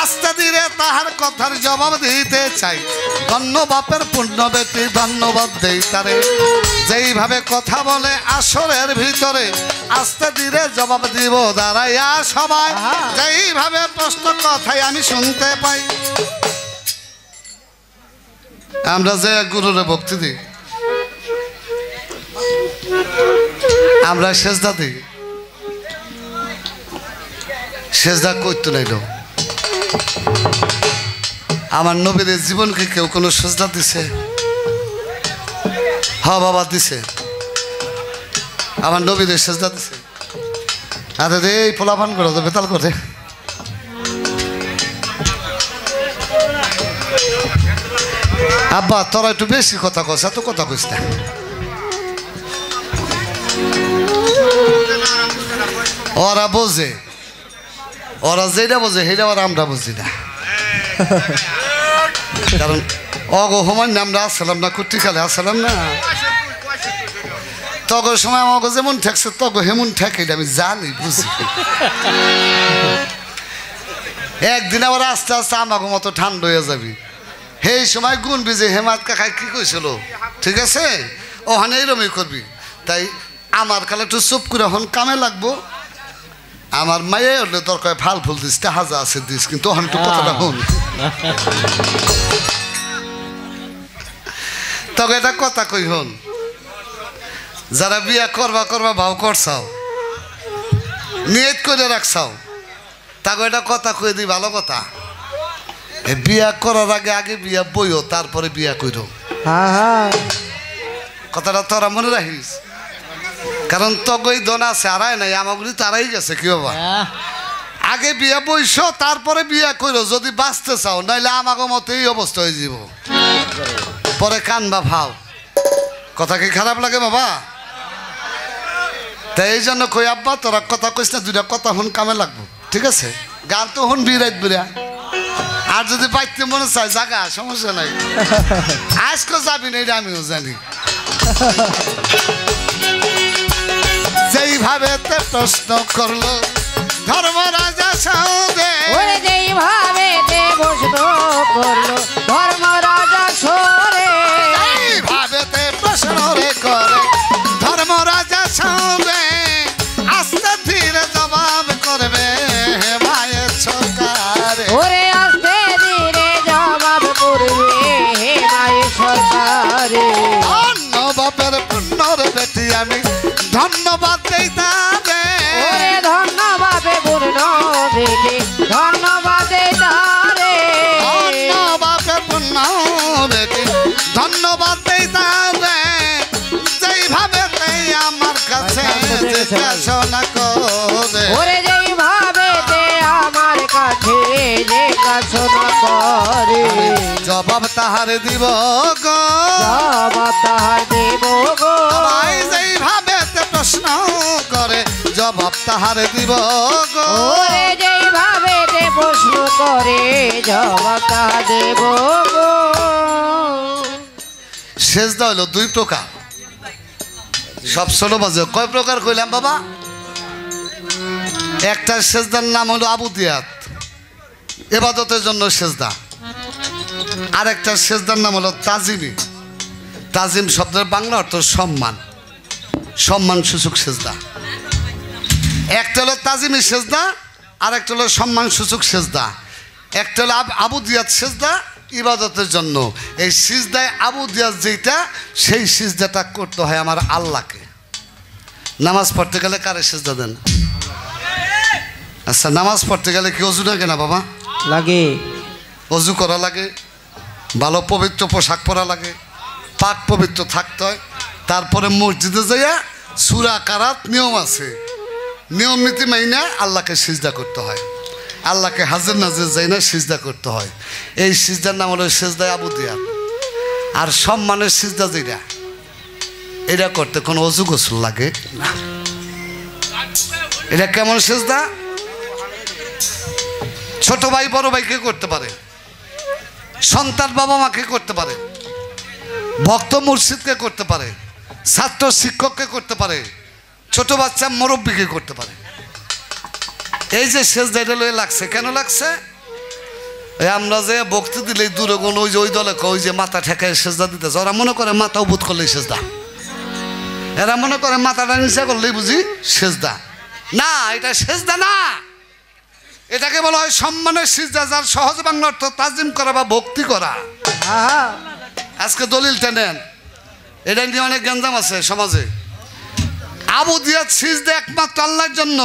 আস্তে ধীরে তাহার কথার জবাব দিতে চাই। ধন্য বাপের পূর্ণ ব্যক্তি ধন্যবাদ দেই তারে, যেইভাবে কথা বলে আসরের ভিতরে আস্তে ধীরে জবাব দিব দাঁড়াইয়া সবাই। যেইভাবে প্রশ্ন কথাই আমি শুনতে পাই, আমরা যে গুরুরে ভক্তি দিই, আমরা সেজদা দিই, সেজদা করতে নাইল। আমার নবীর জীবনকে কেউ কোনো সেজদা দিছে? হ্যাঁ বাবা দিছে, আমার নবীর সেজদা দিছে। আরে রে এই পোলাপান করে তো বেতাল করে। আব্বা তোরা একটু বেশি কথা কস, এত কথা কইস না। ওরা বোঝে, ওরা যেটা বোঝে সেটা আবার আমরা বুঝি না। কারণ অগহমান আমরা আসলাম না, কুটিকালে আসলাম না, তগর সময় আমাকে যেমন ঠেকছে তগ হেমন ঠেকে, এটা আমি জানি বুঝি। একদিন আবার আস্তে আস্তে আমাকে মতো ঠান্ডা হয়ে যাবি। সেই সময় গুনবি যে হেমাত কাকায় কি কইছিল, ঠিক আছে ওখানে এইরমই করবি। তাই আমার কালে একটু চুপ করে হন কামে লাগবো। আমার মায়ে হলে দরকার ফাল ফুল দিস, হাজা আছে দিস, কিন্তু ওখানে একটু কথাটা হন। তবে এটা কথা কই হন, যারা বিয়া করবা করবা ভাও করছাও, নিয়ত করে রাখছাও, তাকে এটা কথা কয়ে দিই ভালো কথা। বিয়া করার আগে আগে বিয়া বইও, তারপরে বিয়া কইরো। কথাটা তোরা মনে রাখিস, কারণ তগই দন আছে আড়াই নাই, আমাগুলি তারাই গেছে কি বাবা। আগে বিয়া বইস, তারপরে বিয়া কইরো যদি বাঁচতে চাও, নাইলে আমাকে মতো এই অবস্থা হয়ে যাব, পরে কানবা ভাও। কথা কি খারাপ লাগে বাবা? তাই এই জন্য কই আব্বা তোরা কথা কইস না, দুইটা কথা হন কামে লাগবো, ঠিক আছে? গান তো হন বিরাট বিরা, আর যদি বাইতে মনে চায় জাগা, সমস্যা নাই, আজকে যাবি না এটা আমিও জানি। যেইভাবে প্রশ্ন করলো ধর্মরাজা সৌদে, যেইভাবে প্রশ্ন করলো ধর্মরাজা সরে, এইভাবে প্রশ্ন রে করে ধর্মরাজা সৌদে, আস্তে ধীরে জবাব করবে হে মায়ের সরকারে। ওরে আস্তে ধীরে জবাব করবে হে মায়ের সরকারে। ধন্য বাপের পুণ্যর বেটি আমি ধন্যবাদ দিতাবে, ওরে ধন্যবাদ পূর্ণ বেটি ধন্যবাদ তারে। ধন্য বাপের পুণ্য বেটি ধন্যবাদ দিতাবে, যেইভাবে আমার কাছে জিজ্ঞাসা করে। ওরে যেইভাবে আমার কাছে জিজ্ঞাসা করে, জবাব তাহার দিব গো, জবাব তাহার দেব গো। সবাই যেইভাবে প্রশ্ন করে জবাব তাহার দিব গো। ওরে যেইভাবে প্রশ্ন করে জবাব তাহার দেব গো। সেজদা হইল দুই প্রকার, সব ছোট বাজে। কয় প্রকার কইলাম বাবা? একটা সেজদার নাম হলো আবুদিয়াত, ইবাদতের জন্য সেজদা। আর একটা সেজদার নাম হলো তাজিমি। তাজিম শব্দের বাংলা অর্থ সম্মান, সম্মান সূচক সেজদা। একটা হলো তাজিমি সেজদা, আর একটা হলো সম্মান সূচক সেজদা। একটা হলো আবুদিয়াত সেজদা, ইবাদতের জন্য। এই সিজদায় আবুদিয়াত যেটা, সেই সিজদাটা করতে হয় আমার আল্লাহকে। নামাজ পড়তে গেলে কারে সিজদা দেন? আচ্ছা, নামাজ পড়তে গেলে কি অজু লাগে না বাবা? লাগে। অজু করা লাগে, ভালো পবিত্র পোশাক পরা লাগে, পাক পবিত্র থাকতে হয়। তারপরে মসজিদে যাইয়া সূরা কারাত নিয়ম আছে, নিয়ম নীতি মাইনা আল্লাহকে সিজদা করতে হয়, আল্লাহকে হাজির নাজির যাই না সিজদা করতে হয়। এই সিজদার নাম হলো সিজদায় আবুদিয়াত। আর সম্মানের সিজদা যেটা, এটা করতে কোনো অজু গোসল লাগে না। এটা কেমন সিজদা? ছোট ভাই বড় ভাইকে করতে পারে, সন্তান বাবা মাকে করতে পারে, ভক্ত মুর্শিদকে করতে পারে, ছাত্র শিক্ষককে করতে পারে, ছোট বাচ্চা মুরব্বীকে করতে পারে। এই যে সেজদা এটা লয়ে লাগছে, কেন লাগছে? আমরা যে ভক্তি দিলে দূরে কোন ওই যে ওই দলে ওই যে মাথা ঠেকায় সেজদা দিতেছে, ওরা মনে করে মাথা উবুত করলেই সেজদা, এরা মনে করে মাথাটা নিচে করলেই বুঝি সেজদা। না, এটা সেজদা না, এটাকে বলা হয় সম্মানের সিজদা, যার সহজ বাংলা অর্থ তাজিম করা বা ভক্তি করা। আজকে দলিলটা নেন, এটা নিয়ে অনেক গঞ্জাম আছে সমাজে। আবুদিয়াত সিজদা একমাত্র আল্লাহর জন্য।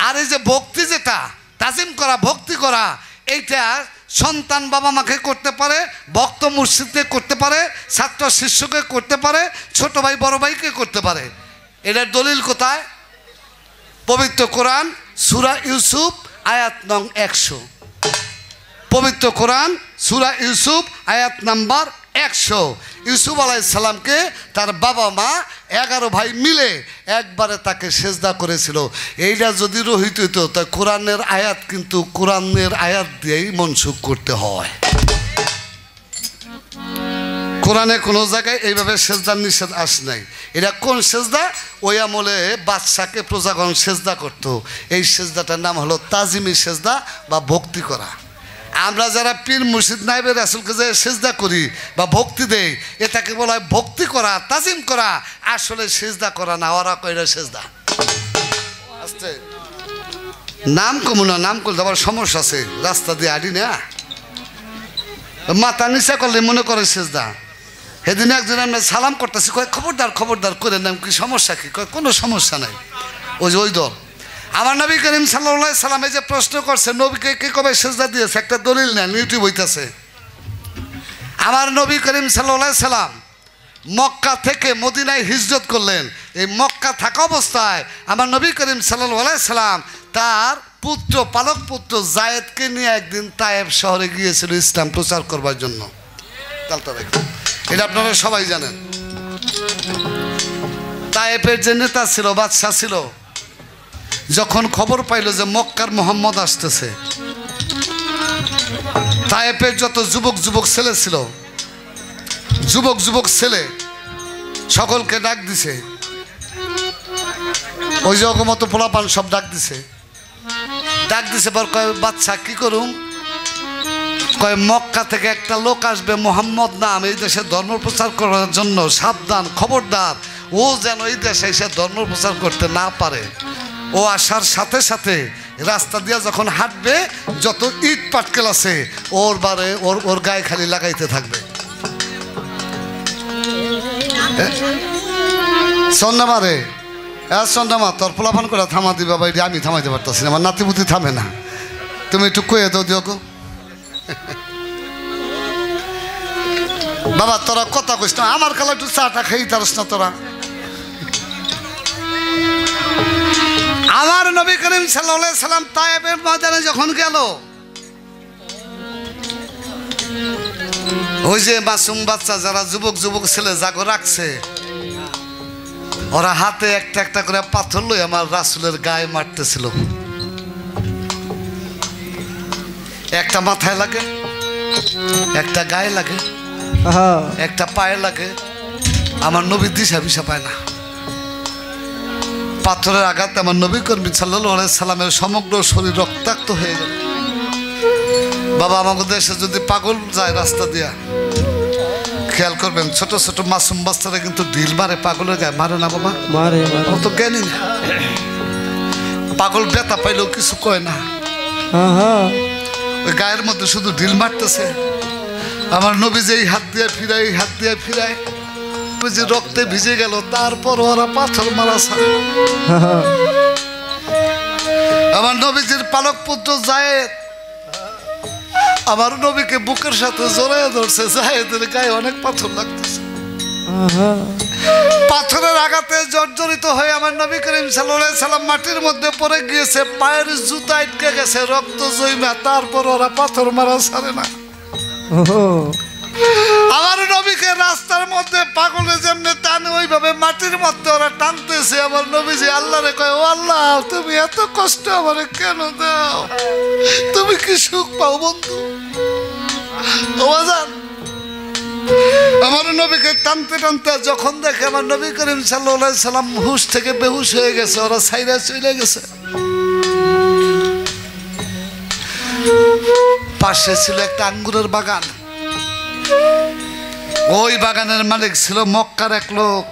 আর এই যে ভক্তি যেটা তাজিম করা, ভক্তি করা, এইটা সন্তান বাবা মাকে করতে পারে, ভক্ত মুর্শিদকে করতে পারে, ছাত্র শিষ্যকে করতে পারে, ছোট ভাই বড় ভাইকে করতে পারে। এটার দলিল কোথায়? পবিত্র কোরআন সূরা ইউসুফ আয়াত নং 100। পবিত্র কোরআন সূরা ইউসুফ আয়াত নাম্বার 100। ইউসুফ আলাইহিস সালামকে তার বাবা মা 11 ভাই মিলে একবারে তাকে সেজদা করেছিল। এইটা যদি রহিত হইতো তা কোরআনের আয়াত কিন্তু কোরআনের আয়াত দিয়েই মনসুখ করতে হয়। কোরআনে কোনো জায়গায় এইভাবে সেজদার নিষেধ আসে নাই। এটা কোন সেজদা? ওই আমলে বাদশাকে প্রজাগণ সেজদা করত। এই সেজদাটার নাম হলো তাজিমি সেজদা বা ভক্তি করা। আমরা যারা পীর মুর্শিদ নাইবে রাসূলকে যে সেজদা করি বা ভক্তি দেই, এটাকে বলা হয় ভক্তি করা, তাজিম করা। আসলে সেজদা করা না, ওরা কইরা সেজদা। আস্তে নাম কমু না, নাম করলে আবার সমস্যা আছে। রাস্তা দিয়ে আড়ি না, মাথা নিচা করলে মনে করে সেজদা। সেদিন একজন আমরা সালাম করতেছি, কয় খবরদার খবরদার করে নাম, কি সমস্যা কি? কয় কোনো সমস্যা নাই। ওই যে ওই দল আমার নবী করিম সাল্লাল্লাহু আলাইহি সাল্লামে যে প্রশ্ন করছে নবীকে কে কবে সেজদা দিয়েছে, একটা দলিল নেন, ইউটিউব হইতেছে। আমার নবী করিম সাল্লাল্লাহু আলাইহি সাল্লাম মক্কা থেকে মদিনায় হিজরত করলেন। এই মক্কা থাকা অবস্থায় আমার নবী করিম সাল্লাল্লাহু আলাইহি সাল্লাম তার পুত্র, পালক পুত্র জায়েদকে নিয়ে একদিন তায়েফ শহরে গিয়েছিল ইসলাম প্রচার করবার জন্য। এটা আপনারা সবাই জানেন। তায়েফের যে নেতা ছিল, বাদশা ছিল, যখন খবর পাইল যে মক্কার মোহাম্মদ আসতেছে, তায়েফের যত যুবক যুবক ছেলে ছিল, যুবক যুবক ছেলে সকলকে ডাক দিছে। ওই যে অগমত পোলাপান সব ডাক দিছে। পর কয় বাদশা কি করুম? কয় মক্কা থেকে একটা লোক আসবে, মোহাম্মদ নাম, এই দেশে ধর্ম প্রচার করার জন্য। সাবধান, খবরদার, ও যেন এই দেশে এসে ধর্ম প্রচার করতে না পারে। ও আসার সাথে সাথে রাস্তা দিয়ে যখন হাঁটবে যত ইট পাটকেল আছে ওর গায়ে খালি লাগাইতে থাকবে। সন্ধ্যা রে সন্ধ্যা, তোর পোলাপান করে থামা দিবা বাইরে, আমি থামাইতে পারতেছি না, আমার নাতিপুতি থামে না। তুমি একটু কয়ে দাও দিও গো। বাবা তোরা কথা কইস না, আমার কালা একটু চাটা খেয়ে তারস না তোরা। আমার নবী করিম সাল্লাল্লাহু আলাইহি সাল্লাম তায়েফের ময়দানে যখন গেল, ওই যে মাসুম বাচ্চা যারা যুবক যুবক ছেলে জাগো রাখছে, ওরা হাতে একটা একটা করে পাথর লই আমার রাসূলের গায়ে মারতেছিল। একটা মাথায় লাগে, একটা গায়ে লাগে, একটা পায়ে লাগে। আমার নবী দিশা বিশা পায় না। পাথরের আঘাত আমার নবী করিম সাল্লাল্লাহু আলাইহি সাল্লামের সমগ্র শরীর রক্তাক্ত হয়ে গেল। বাবা আমাদের দেশে যদি পাগল যায় রাস্তা দিয়া, খেয়াল করবেন ছোট ছোট মাসুম বাচ্চারা কিন্তু ঢিল মারে পাগলের গায়ে, মারে না বাবা? মারে। ও তো জ্ঞানী না। পাগল ব্যথা পাইলেও কিছু কয় না, ওই গায়ের মধ্যে শুধু ঢিল মারতেছে। আমার নবী যে এই হাত দিয়ে ফিরায়, এই হাত দিয়ে ফিরায়, যে রক্তে ভিজে গেল, তারপর ওরা পাথর মারা ছাড়ে। আমার নবীজির পালক পুত্র জায়েদ আমার নবীকে বুকের সাথে জড়ায় ধরছে। জায়েদের গায়ে অনেক পাথর লাগতেছে। পাথরের আঘাতে জর্জরিত হয়ে আমার নবী করিম সাল্লাল্লাহু আলাইহি সাল্লাম মাটির মধ্যে পড়ে গিয়েছে, পায়ের জুতা আটকে গেছে, রক্ত জমা। তারপর ওরা পাথর মারা ছাড়ে না। আমার নবীকে রাস্তার মধ্যে পাগলে যেমনি টানে ওইভাবে মাটির মধ্যে ওরা টানতেছে। আমার নবীজি আল্লাহরে কয়, ও আল্লাহ তুমি এত কষ্ট আমারে কেন দাও? তুমি কি সুখ পাও বন্ধু? আমার নবীকে টানতে টানতে যখন দেখে আমার নবী করিম সাল্লাল্লাহু আলাইহি সাল্লাম হুশ থেকে বেহুশ হয়ে গেছে, ওরা ছাইরা চলে গেছে। পাশে ছিল একটা আঙ্গুরের বাগান। ওই বাগানের মালিক ছিল মক্কার এক লোক।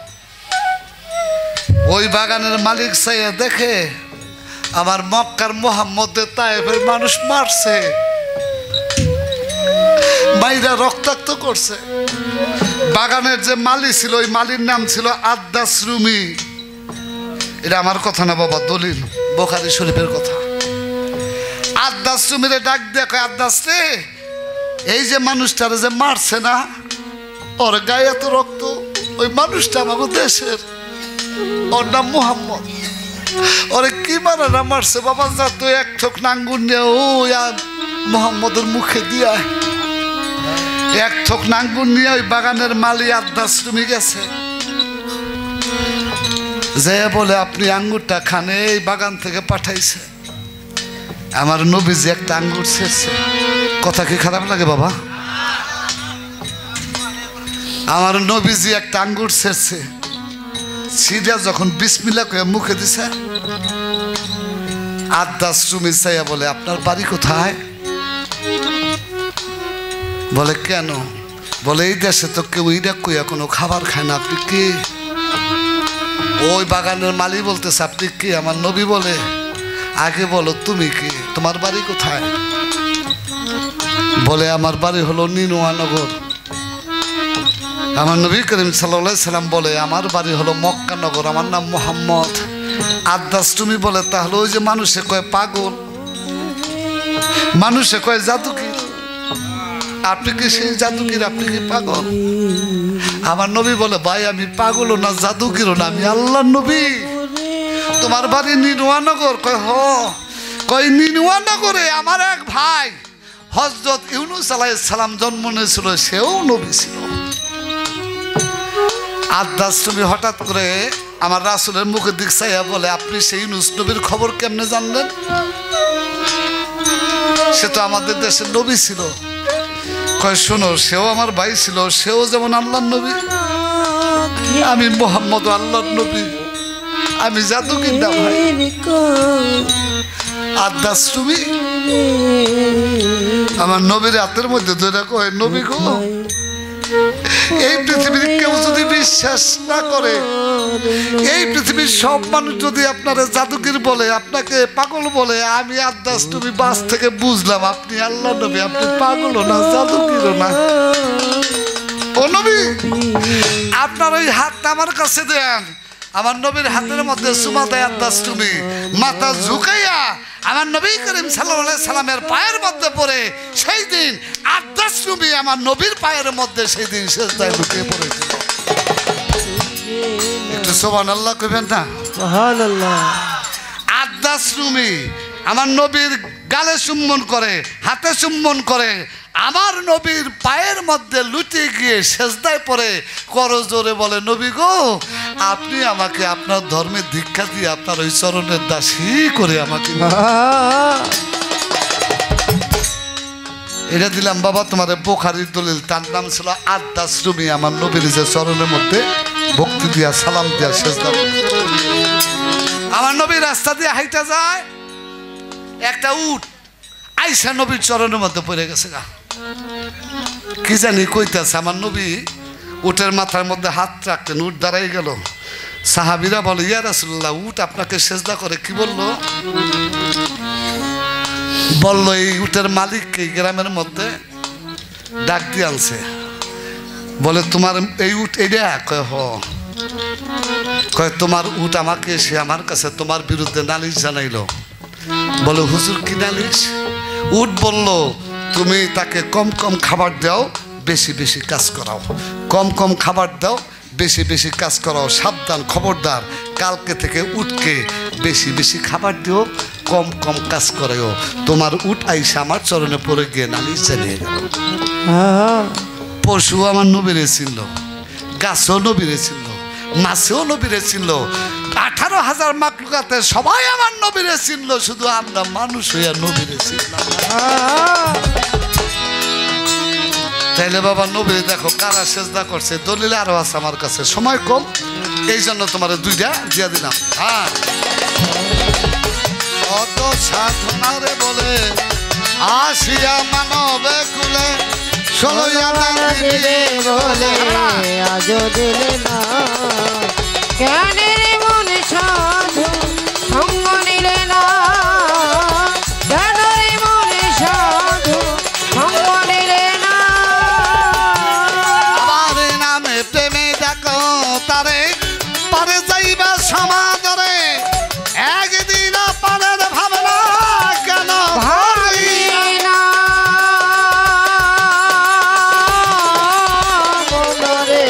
ওই বাগানের মালিক চাইয়া দেখে আমার মক্কার মুহাম্মদের তায়েফের মানুষ মারছে, মাইরা রক্তাক্ত করছে। বাগানের যে মালি ছিল, ওই মালির নাম ছিল আদ্দাস রুমি। এটা আমার কথা না বাবা, দলিল বুখারী শরীফের কথা। আদ্দাস রুমিরে ডাক দিয়ে কয়, আদ্দাস রে, এই যে মানুষটারে যে মারছে না, ওর গায়ে এত রক্ত, ওই মানুষটা আমাকে দেশের, ওর নাম মুহাম্মদ। ওরে কি মারা না মারছে বাবা? যা তুই এক ঠোক নাঙ্গুর নিয়ে ওই মুহাম্মদের মুখে দিয়া এক থোক আঙ্গুর নিয়ে ওই বাগানের মালি আদ্দাশ্রমী গেছে, যে বলে আপনি আঙ্গুরটা খান, এই বাগান থেকে পাঠাইছে। আমার নবীজি একটা আঙ্গুর ছেড়ছে। কথা কি খারাপ লাগে বাবা? আমার নবীজি একটা আঙ্গুর ছেড়ছে, সিরিয়া যখন বিসমিল্লাহ কয়ে মুখে দিছে, আদ্দাশ্রমী চাইয়া বলে আপনার বাড়ি কোথায়? বলে কেন? বলে এই দেশে তো কেউ ইটা কইয়া কোনো খাবার খায় না, আপনি কি? ওই বাগানের মালিক বলতেছে আপনি কি? আমার নবী বলে আগে বলো তুমি কি, তোমার বাড়ি কোথায়? বলে আমার বাড়ি হলো নিনুয়ানগর। আমার নবী করিম সাল্লাল্লাহু আলাইহি সাল্লাম বলে আমার বাড়ি হলো মক্কা নগর, আমার নাম মোহাম্মদ। আদ্দাশ্রমী বলে তাহলে ওই যে মানুষে কয় পাগল, মানুষে কয় জাদুকির, আপনি কি সেই জাদুকির? আপনি কি পাগল? আমার নবী বলে ভাই আমি পাগলও না জাদুকিরও না, আমি আল্লাহর নবী। তোমার বাড়ি নিনুয়ানগর? কয় হ। কয় নিনুয়ানগরে আমার এক ভাই হযরত ইউনূস আলাইহিস সালাম জন্ম নিয়েছিল, সেও নবী ছিল। আদ্দাশ্রমী হঠাৎ করে আমার রাসূলের মুখের দিক চাইয়া বলে আপনি সেই ইউনূস নবীর খবর কেমনে জানলেন? সে তো আমাদের দেশের নবী ছিল। কয় শোনো, সেও আমার ভাই ছিল, সেও যেমন আল্লাহর নবী, আমি মুহাম্মদ আল্লাহর নবী, আমি জাদুকির না ভাই। আদ্দাশ্রমী আমার নবীর হাতের মধ্যে ধরে কয় নবী গো, এই পৃথিবীর কেউ যদি বিশ্বাস না করে, এই পৃথিবীর সব মানুষ যদি আপনারা জাদুকির বলে, আপনাকে পাগল বলে, আমি আদ্দাশ্রমী বাস থেকে বুঝলাম আপনি আল্লাহ নবী, আপনি পাগলও না জাদুকিরও না। ও নবী আপনার ওই হাতটা আমার কাছে দেন। আমার নবীর হাতের মধ্যে চুমা দেয় আদ্দাশ্রমী, মাথা ঝুঁকাইয়া আমার নবী করিম সাল্লাল্লাহু আলাইহি সাল্লামের পায়ের মধ্যে পড়ে সেই দিন আদ্দাশ্রমী আমার নবীর পায়ের মধ্যে সেই দিন সিজদায় লুটিয়ে পড়েছিল। একটু সুবহানাল্লাহ কইবেন না? সুবহানাল্লাহ। আদ্দাশ্রমী আমার নবীর গালে চুম্বন করে, হাতে চুম্বন করে, আমার নবীর পায়ের মধ্যে লুটিয়ে গিয়ে সিজদায় পড়ে করজোরে বলে নবী গো, আপনি আমাকে আপনার ধর্মের দীক্ষা দিয়ে আপনার ওই চরণের দাসী করে আমাকে এটা দিলাম বাবা তোমার বুখারীর দলিল। তার নাম ছিল আদ্দাশ্রমী, আমার নবীর যে চরণের মধ্যে ভক্তি দিয়া সালাম দিয়া সিজদা। আমার নবী রাস্তা দিয়ে হাইটা যায়, একটা উট আইসা নবীর চরণের মধ্যে পড়ে গেছে গা, কি জানি কইতেছে। আমার নবী উটের মাথার মধ্যে হাত রাখতেন, উট দাঁড়াই গেল। সাহাবীরা বলে ইয়া রাসূলুল্লাহ, উট আপনাকে সিজদা করে। কি বললো? বললো এই উটের মালিককে গ্রামের মধ্যে ডাক দিয়ে আনছে, বলে তোমার এই উট এইটা? কয় হ। কয় তোমার উট আমাকে এসে আমার কাছে তোমার বিরুদ্ধে নালিশ জানাইলো। বলে হুজুর কি নালিশ? উট বলল তুমি তাকে কম কম খাবার দাও, বেশি বেশি কাজ করাও, কম কম খাবার দাও, বেশি বেশি কাজ করাও, সাবধান খবরদার, কালকে থেকে উটকে বেশি বেশি খাবার দিও, কম কম কাজ করাও। তোমার উট আইসা আমার চরণে পড়ে গিয়ে নালিশ জানিয়ে গেল। পশু আমার নবীরে চিনল, গাছও নবীরে চিনল, মাছেও নবীরে চিনল, 18,000 মাখলুকাতে সবাই আমার নবীরে চিনল, শুধু আমরা মানুষ হইয়া নবীরে চিনলাম। তাইলে বাবা নবীরে দেখো কারা সেজদা করছে, দলিল আরো আছে আমার কাছে, সময় কম এই জন্য তোমার দুইটা দিয়া দিলাম। হ্যাঁ, অত সাধনারে বলে আসিয়া মানবে কুলে, ষোলইয়া দিবে বলে আজো দিলে না, জ্ঞানের মন সাধু সঙ্গ নিলে না, জ্ঞানের মন সাধু সঙ্গ নিলে না। আমার নামে প্রেমে দেখো তারে, পারে যাইবা সমাদরে, একদিন পারের ভাবনা কেন ভাবি না মনরে,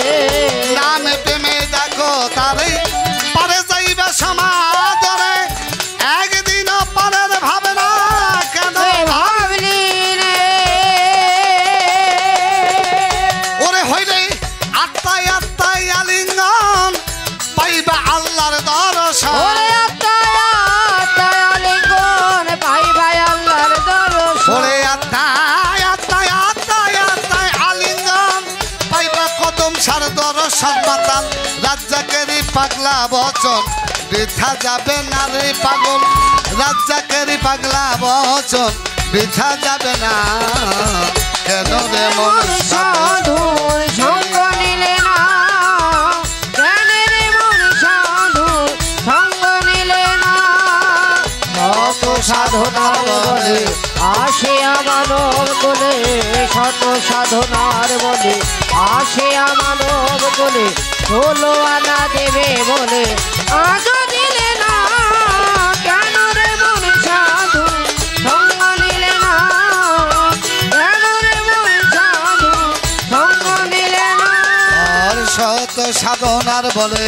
নামে প্রেমে দেখো তারে, পারে যাইবা সমাদরে, একদিন পারের ভাবনা কেন ভাবলি রে আত্মায় আত্মায় আলিঙ্গন পাইবা আল্লাহর দর্শন ওরে আত্মায় আত্মায় আলিঙ্গন পাইবা আল্লাহর দর্শন ওরে আত্মায় আত্মায় আত্মায় আত্মায় আলিঙ্গন পাইবা কদম সার দর্শন মাতাল রাজ্জাকেরই পাগলা বচন বৃথা যাবে না রে পাগল রাজ্জাকেরই পাগলা বচন বৃথা যাবে না কেন রে মন সাধুর সঙ্গ নিলে না কেন রে মন সাধুর সঙ্গ নিলে না শত সাধনার বলে আসিয়া মানব বলে শত সাধনার বলে আসিয়া মানব বলে 16 আনা দেবে বলে আজও দিলে না কেন রে মন সাধু সঙ্গ নিলে না কেন রে মন সাধু সঙ্গ নিলে না আর শত সাধনার বলে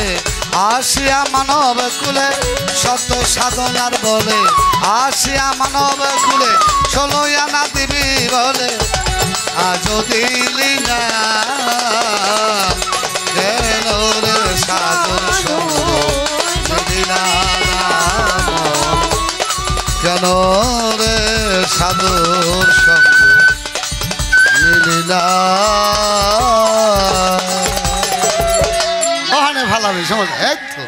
আসিয়া মানব কুলে শত সাধনার বলে আসিয়া মানব কুলে 16 আনা দিবি বলে আজও দিলি না কেন রে সাধুর সঙ্গ দিলি না কেন রে সাধুর সঙ্গ দিলি না ওখানে ভালো সময় এই তো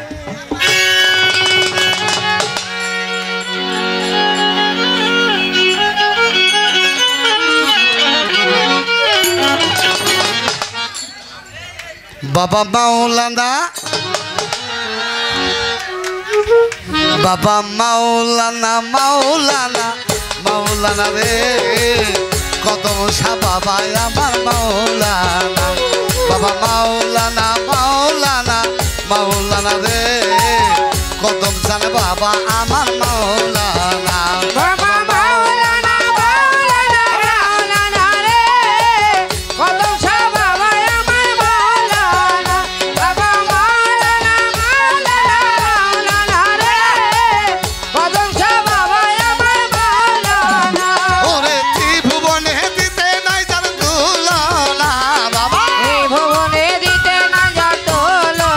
বাবা মাওলানা বাবা মাওলানা মাওলানা মাওলানা রে কদম সা বাবা আমার মাওলানা বাবা মাওলানা মাওলানা মাওলানা রে কদম সান বাবা আমার মাওলানা বাবা মাওলানা মাওলানা মাওলানা রে কদম সা বাবা আমার মাওলানা বাবা মাওলানা মাওলানা মাওলানা রে কদম সা বাবা আমার মাওলানা ওরে ত্রিভুবনে দিতে নাই যার তুলনা বাবা এই ভুবনে দিতে না যার তুলনা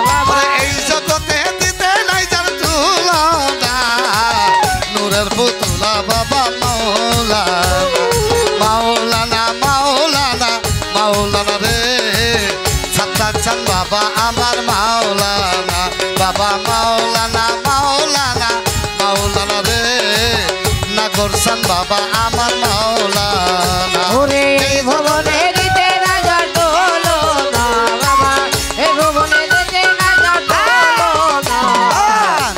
বাবা ওরে এই জগতে দিতে নাই যার তুলনা নূরের পুতুলা বাবা মাওলানা মাওলানা মাওলানা রে সাত্তার চান বাবা আমার মাওলানা বাবা মাওলানা মাওলানা রে নাগর চান বাবা আমার মাওলানা ওরে এই ভুবনে দিতে না যার তুলনা বাবা এই ভুবনে দিতে না যার তুলনা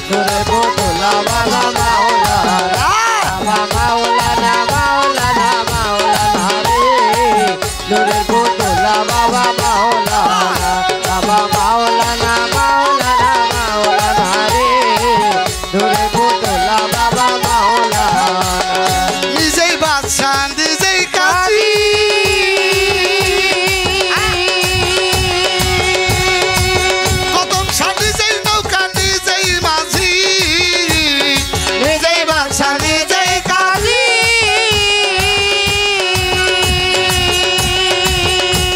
নূরের পুতুলা বাবা মাওলানা বাবা মাওলানা মাওলানা মাওলানা রে নূরের পুতুলা বাবা মাওলানা বাবা মাওলানা মাওলানা মাওলানা রে নূরের পুতুলা বাবা মাওলানা নিজেই বাদশা নিজেই কাজী কদম শাহ নিজেই নৌকা নিজেই মাঝি নিজেই বাদশা নিজেই কাজী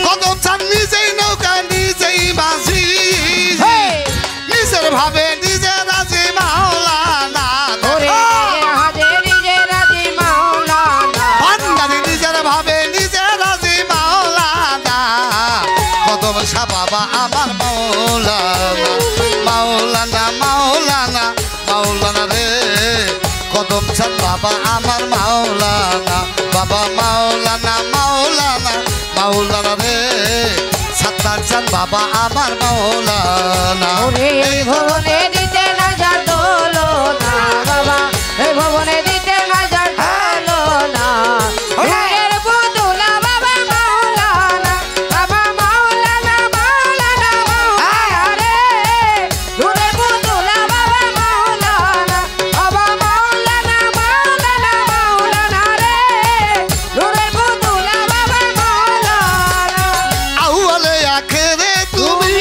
কদম শাহ নিজেই নৌকা নিজেই মাঝি নিজের ভাবে নিজে রাজি মাওলানা ওরে হাজে নিজে রাজি মাওলানা ভান্ডারি নিজের ভাবে নিজে রাজি মাওলানা কদম শাহ বাবা আমার মাওলানা রে কদম শাহ বাবা আমার মাওলানা বাবা মাওলানা রে সাত্তার চান বাবা আমার মাওলানা ওরে এই ভুবনে দিতে না যার তুলনা বাবা এই ভুবনে দিতে না যার তুলনা নূরের পুতুলা বাবা মাওলানা বাবা মাওলানা মাওলানা মাওলানা রে নূরের পুতুলা বাবা মাওলানা বাবা মাওলানা মাওলানা মাওলানা রে নূরের পুতুলা বাবা মাওলানা আউয়ালে আখেরে তুমি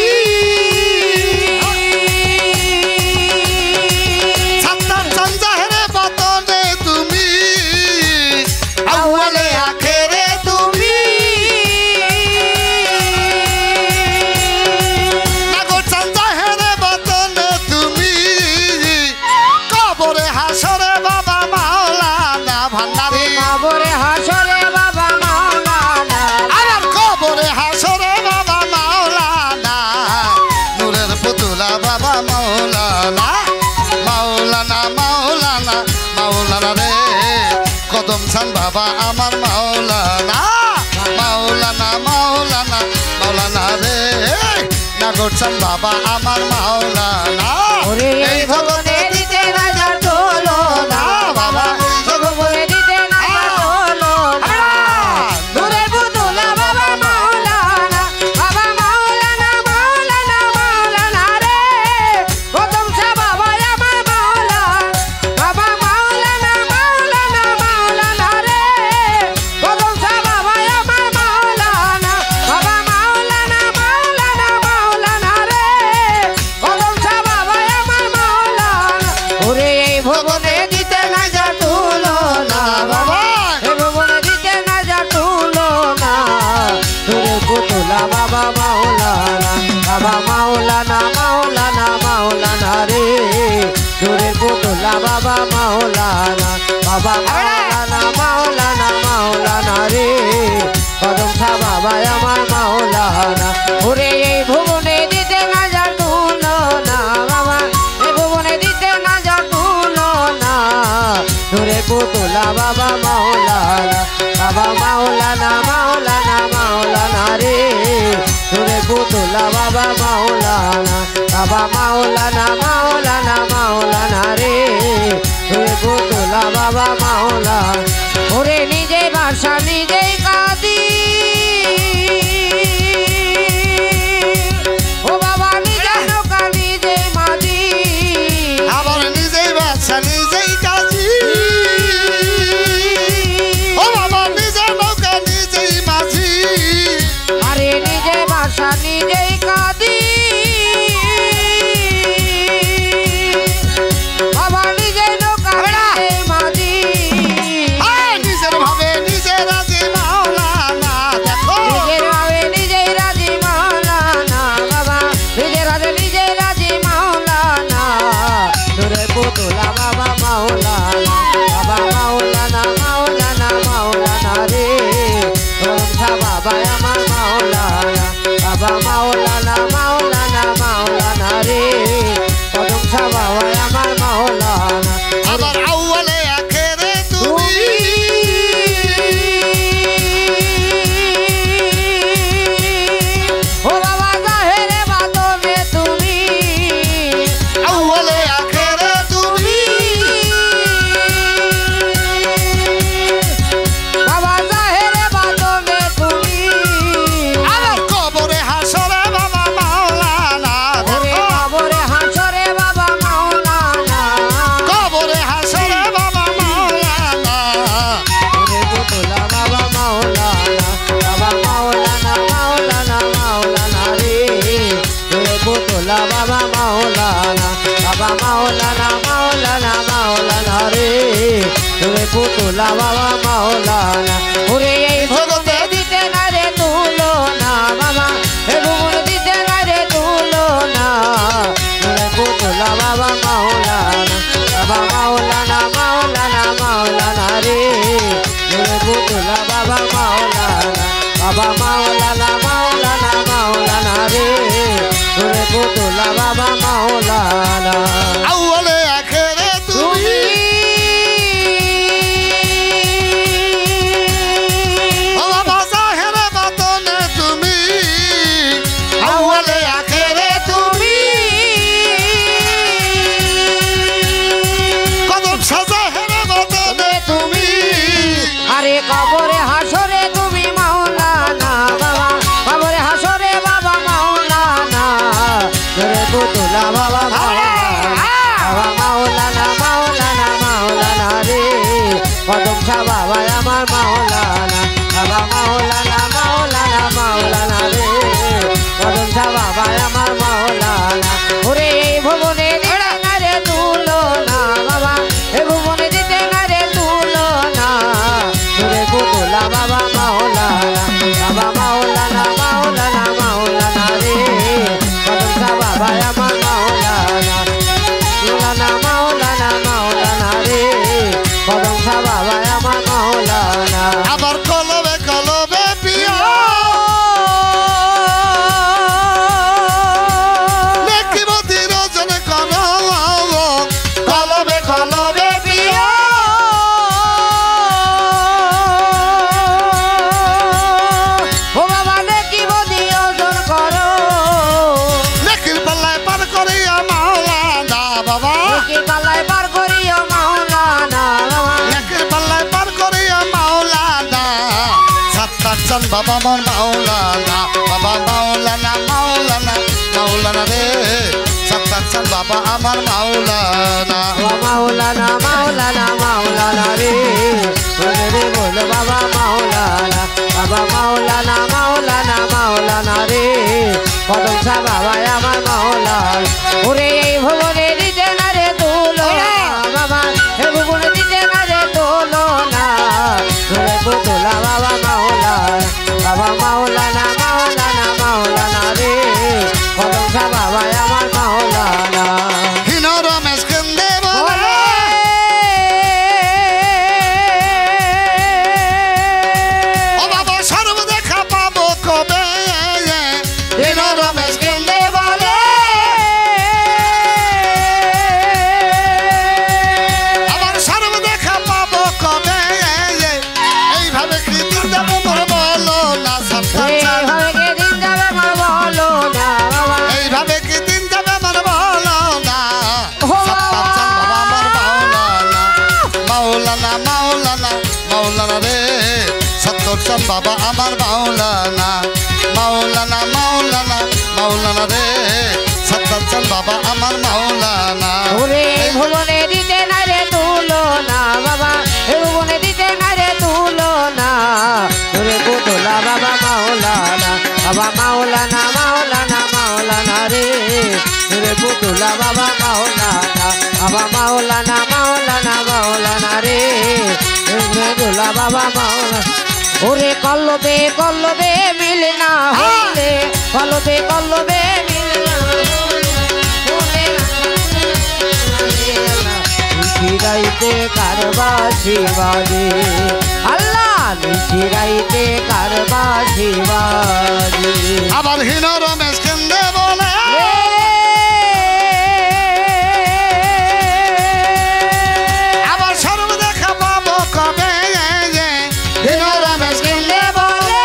সাত্তার চান জাহেরে বাতনে চান বাবা আমার মাওলানা মাওলানা মাওলানা মাওলানা রে নাগর চান বাবা আমার মাওলানা ওরে এই ভবনে দিতে রাজার তুলনা বাবা এই ভবনে দিতে রাজার তুলনা নূরের পুতুলা বাবা মাওলানা মাওলানা মাওলানা রে প্রথম সে বাবা আমার মাওলানা বাবা মাওলানা মাওলানা রে প্রথম সে বাবা আমার মাওলানা বাবা মাওলানা মাওলানা রে প্রথম সে বাবা আমার মাওলানা ওরে এই ভবনে দিতে না যা তুলনা বাবা এই ভবনে দিতে না যা তুলনা নূরের পুতুলা বাবা মাওলানা রে নূরের পুতুলা বাবা মাওলানা মাওলানা রে কদম সা বাবা আমার মাওলানা ওরে এই ভুবনে দিতে না যা তুলনা বাবা এই ভুবনে দিতে না যা তুলনা নূরের পুতুলা বাবা মাওলানা রে নূরের পুতুলা বাবা মাওলানা রে নূরের পুতুলা বাবা মাওলানা ওরে নিজে ভাষা নিজেই কাঁদি ও বাবা নিজে নৌকা নিজে মাঝি আবার নিজেই বাচ্চা নিজেই কাজী ও বাবা নিজে নৌকা নিজেই মাঝি আরে নিজে ভাষা নিজেই কাঁদি বাবা নিজে নৌকা নিজে মাঝি নিজের ভাবে নিজে রাজি মাওলানা দেখো নিজের ভাবে নিজেই রাজি মাওলানা বাবা নিজের হাতে নিজেই রাজি মাওলানা নূরের পুতুলা বাবা মাওলানা রে তোমরা বাবা আমার মাওলানা বাবা মাওলানা রে তোমরা বাবা আমার মাওলানা আবার আউয়ালে আখেরে তুমি ও বাবা জাহেরে বাদনে তুমি আউয়ালে আখেরে তুমি বাবা জাহেরে বাদনে তুমি আবার কবরে হাসরে বাবা মাওলানা ওরে দেখো কবরে হাসরে বাবা মাওলানা কবরে হাসরে বাবা মাওলানা ওরে পুতুলা বাবা মাওলানা রে ওরে পুতুলা বাবা মাওলানা রে ওরে পুতুলা বাবা মাওলানা ওরে এই ভগতে দিতে না রে তুলনা বাবা এই ভগতে দিতে না রে তুলনা ওরে পুতুলা বাবা মাওলানা রে ওরে পুতুলা বাবা মাওলানা রে ওরে পুতুলা বাবা মাওলানা আউয়ালে আখেরে তুমি ও বাবা জাহেরে বাতনে তুমি আউয়ালে আখেরে তুমি কদম সাজাহেরে বাতনে তুমি আরে কবরে হাসরে তুমি মাওলানা বাবা কবরে হাসরে বাবা মাওলানা রে পুতুলা বাবা মাওলানা রে কদম সা বাবা আমার মাওলানা মাওলানা রে কদম সা বাবা আমার মাওলানা ওরে এই ভুবনে দিতে না রে তুলনা বাবা এই ভুবনে দিতে না রে তুলনা রে পুতুলা বাবা মাওলানা রে কদম সা বাবা আমার মাওলানা রে কদম সা বাবা আমার মাওলানা আবার কলবে কলবে পিয়া নেকি মতি রজন কর কলবে বাবা আমার মাওলানা বাবা মাওলানা মাওলানা মাওলানা রে সত্তর সাল বাবা আমার মাওলানা মাওলানা মাওলানা মাওলানা রে বলে রে বল বাবা মাওলানা বাবা মাওলানা মাওলানা মাওলানা রে কদম সা বাবা আমার মাওলানা ওরে এই ভবনে দিতে না রে তুলনা বাবা এই ভবনে দিতে না রে তুলনা ওরে পুতলা বাবা মাওলানা বাবা মাওলানা মাওলানা মাওলানা রে কদম সা বাবা আমার মাওলানা হিন রমেশ কেন্দে বলে ও বাবা সর্ব দেখা পাবো কবে হিন রমেশ কেন্দে বলে আবার সর্ব দেখা পাবো কবে এইভাবে কি দিন যাবে মোর বলো না সত্তর সাল এইভাবে কি দিন যাবে আমার বলো না সত্তর সাল বাবা আমার মাওলানা মাওলানা মাওলানা রে সত্তর সাল বাবা আমার মাওলানা মাওলানা মাওলানা মাওলানা রে সত্তর সাল বাবা আমার মাওলানা ওরে ভুবনে দিতে না রে তুলনা বাবা এ ভুবনে দিতে না রে তুলনা ওরে পুতলা বাবা মাওলানা বাবা মাওলানা মাওলানা মাওলানা রে ওরে পুতলা বাবা মাওলানা বাবা মাওলানা মাওলানা মাওলানা রে ওরে পুতলা বাবা মাওলানা ওরে কল্লবে কল্লবে মিল না হইলে কল্লবে কল্লবে মিল না নিশিরাইতে কারবাসি বাজে আল্লাহ নিশিরাইতে কারবাসি বাজে আবার হিন রমেশ কেন্দে বলে আবার সর্ব দেখা পাবো কবে হিন রমেশ কেন্দে বলে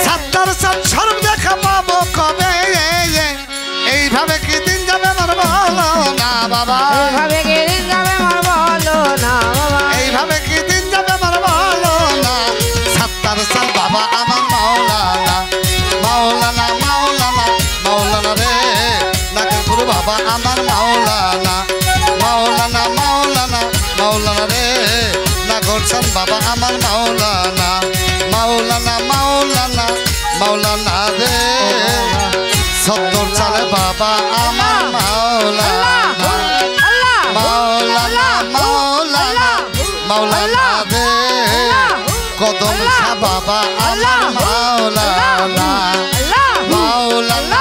সত্তর সাল সর্ব দেখা পাবো কবে এইভাবে কি দিন যাবে আমার বলো না বাবা এইভাবে কি দিন যাবে আমার বলো না বাবা এইভাবে কি দিন যাবে আমার বলো না সত্তর সাল বাবা আমার মাওলানা মাওলানা মাওলানা মাওলানা রে নাগপুর বাবা আমার মাওলানা মাওলানা মাওলানা মাওলানা রে নাগরসান বাবা আমার মাওলানা মাওলানা মাওলানা মাওলানা রে সত্তর সালে বাবা আমার মাওলানা মাওলানা মাওলানা মাওলানা রে কদম সা বাবা আমার মাওলানা মাওলানা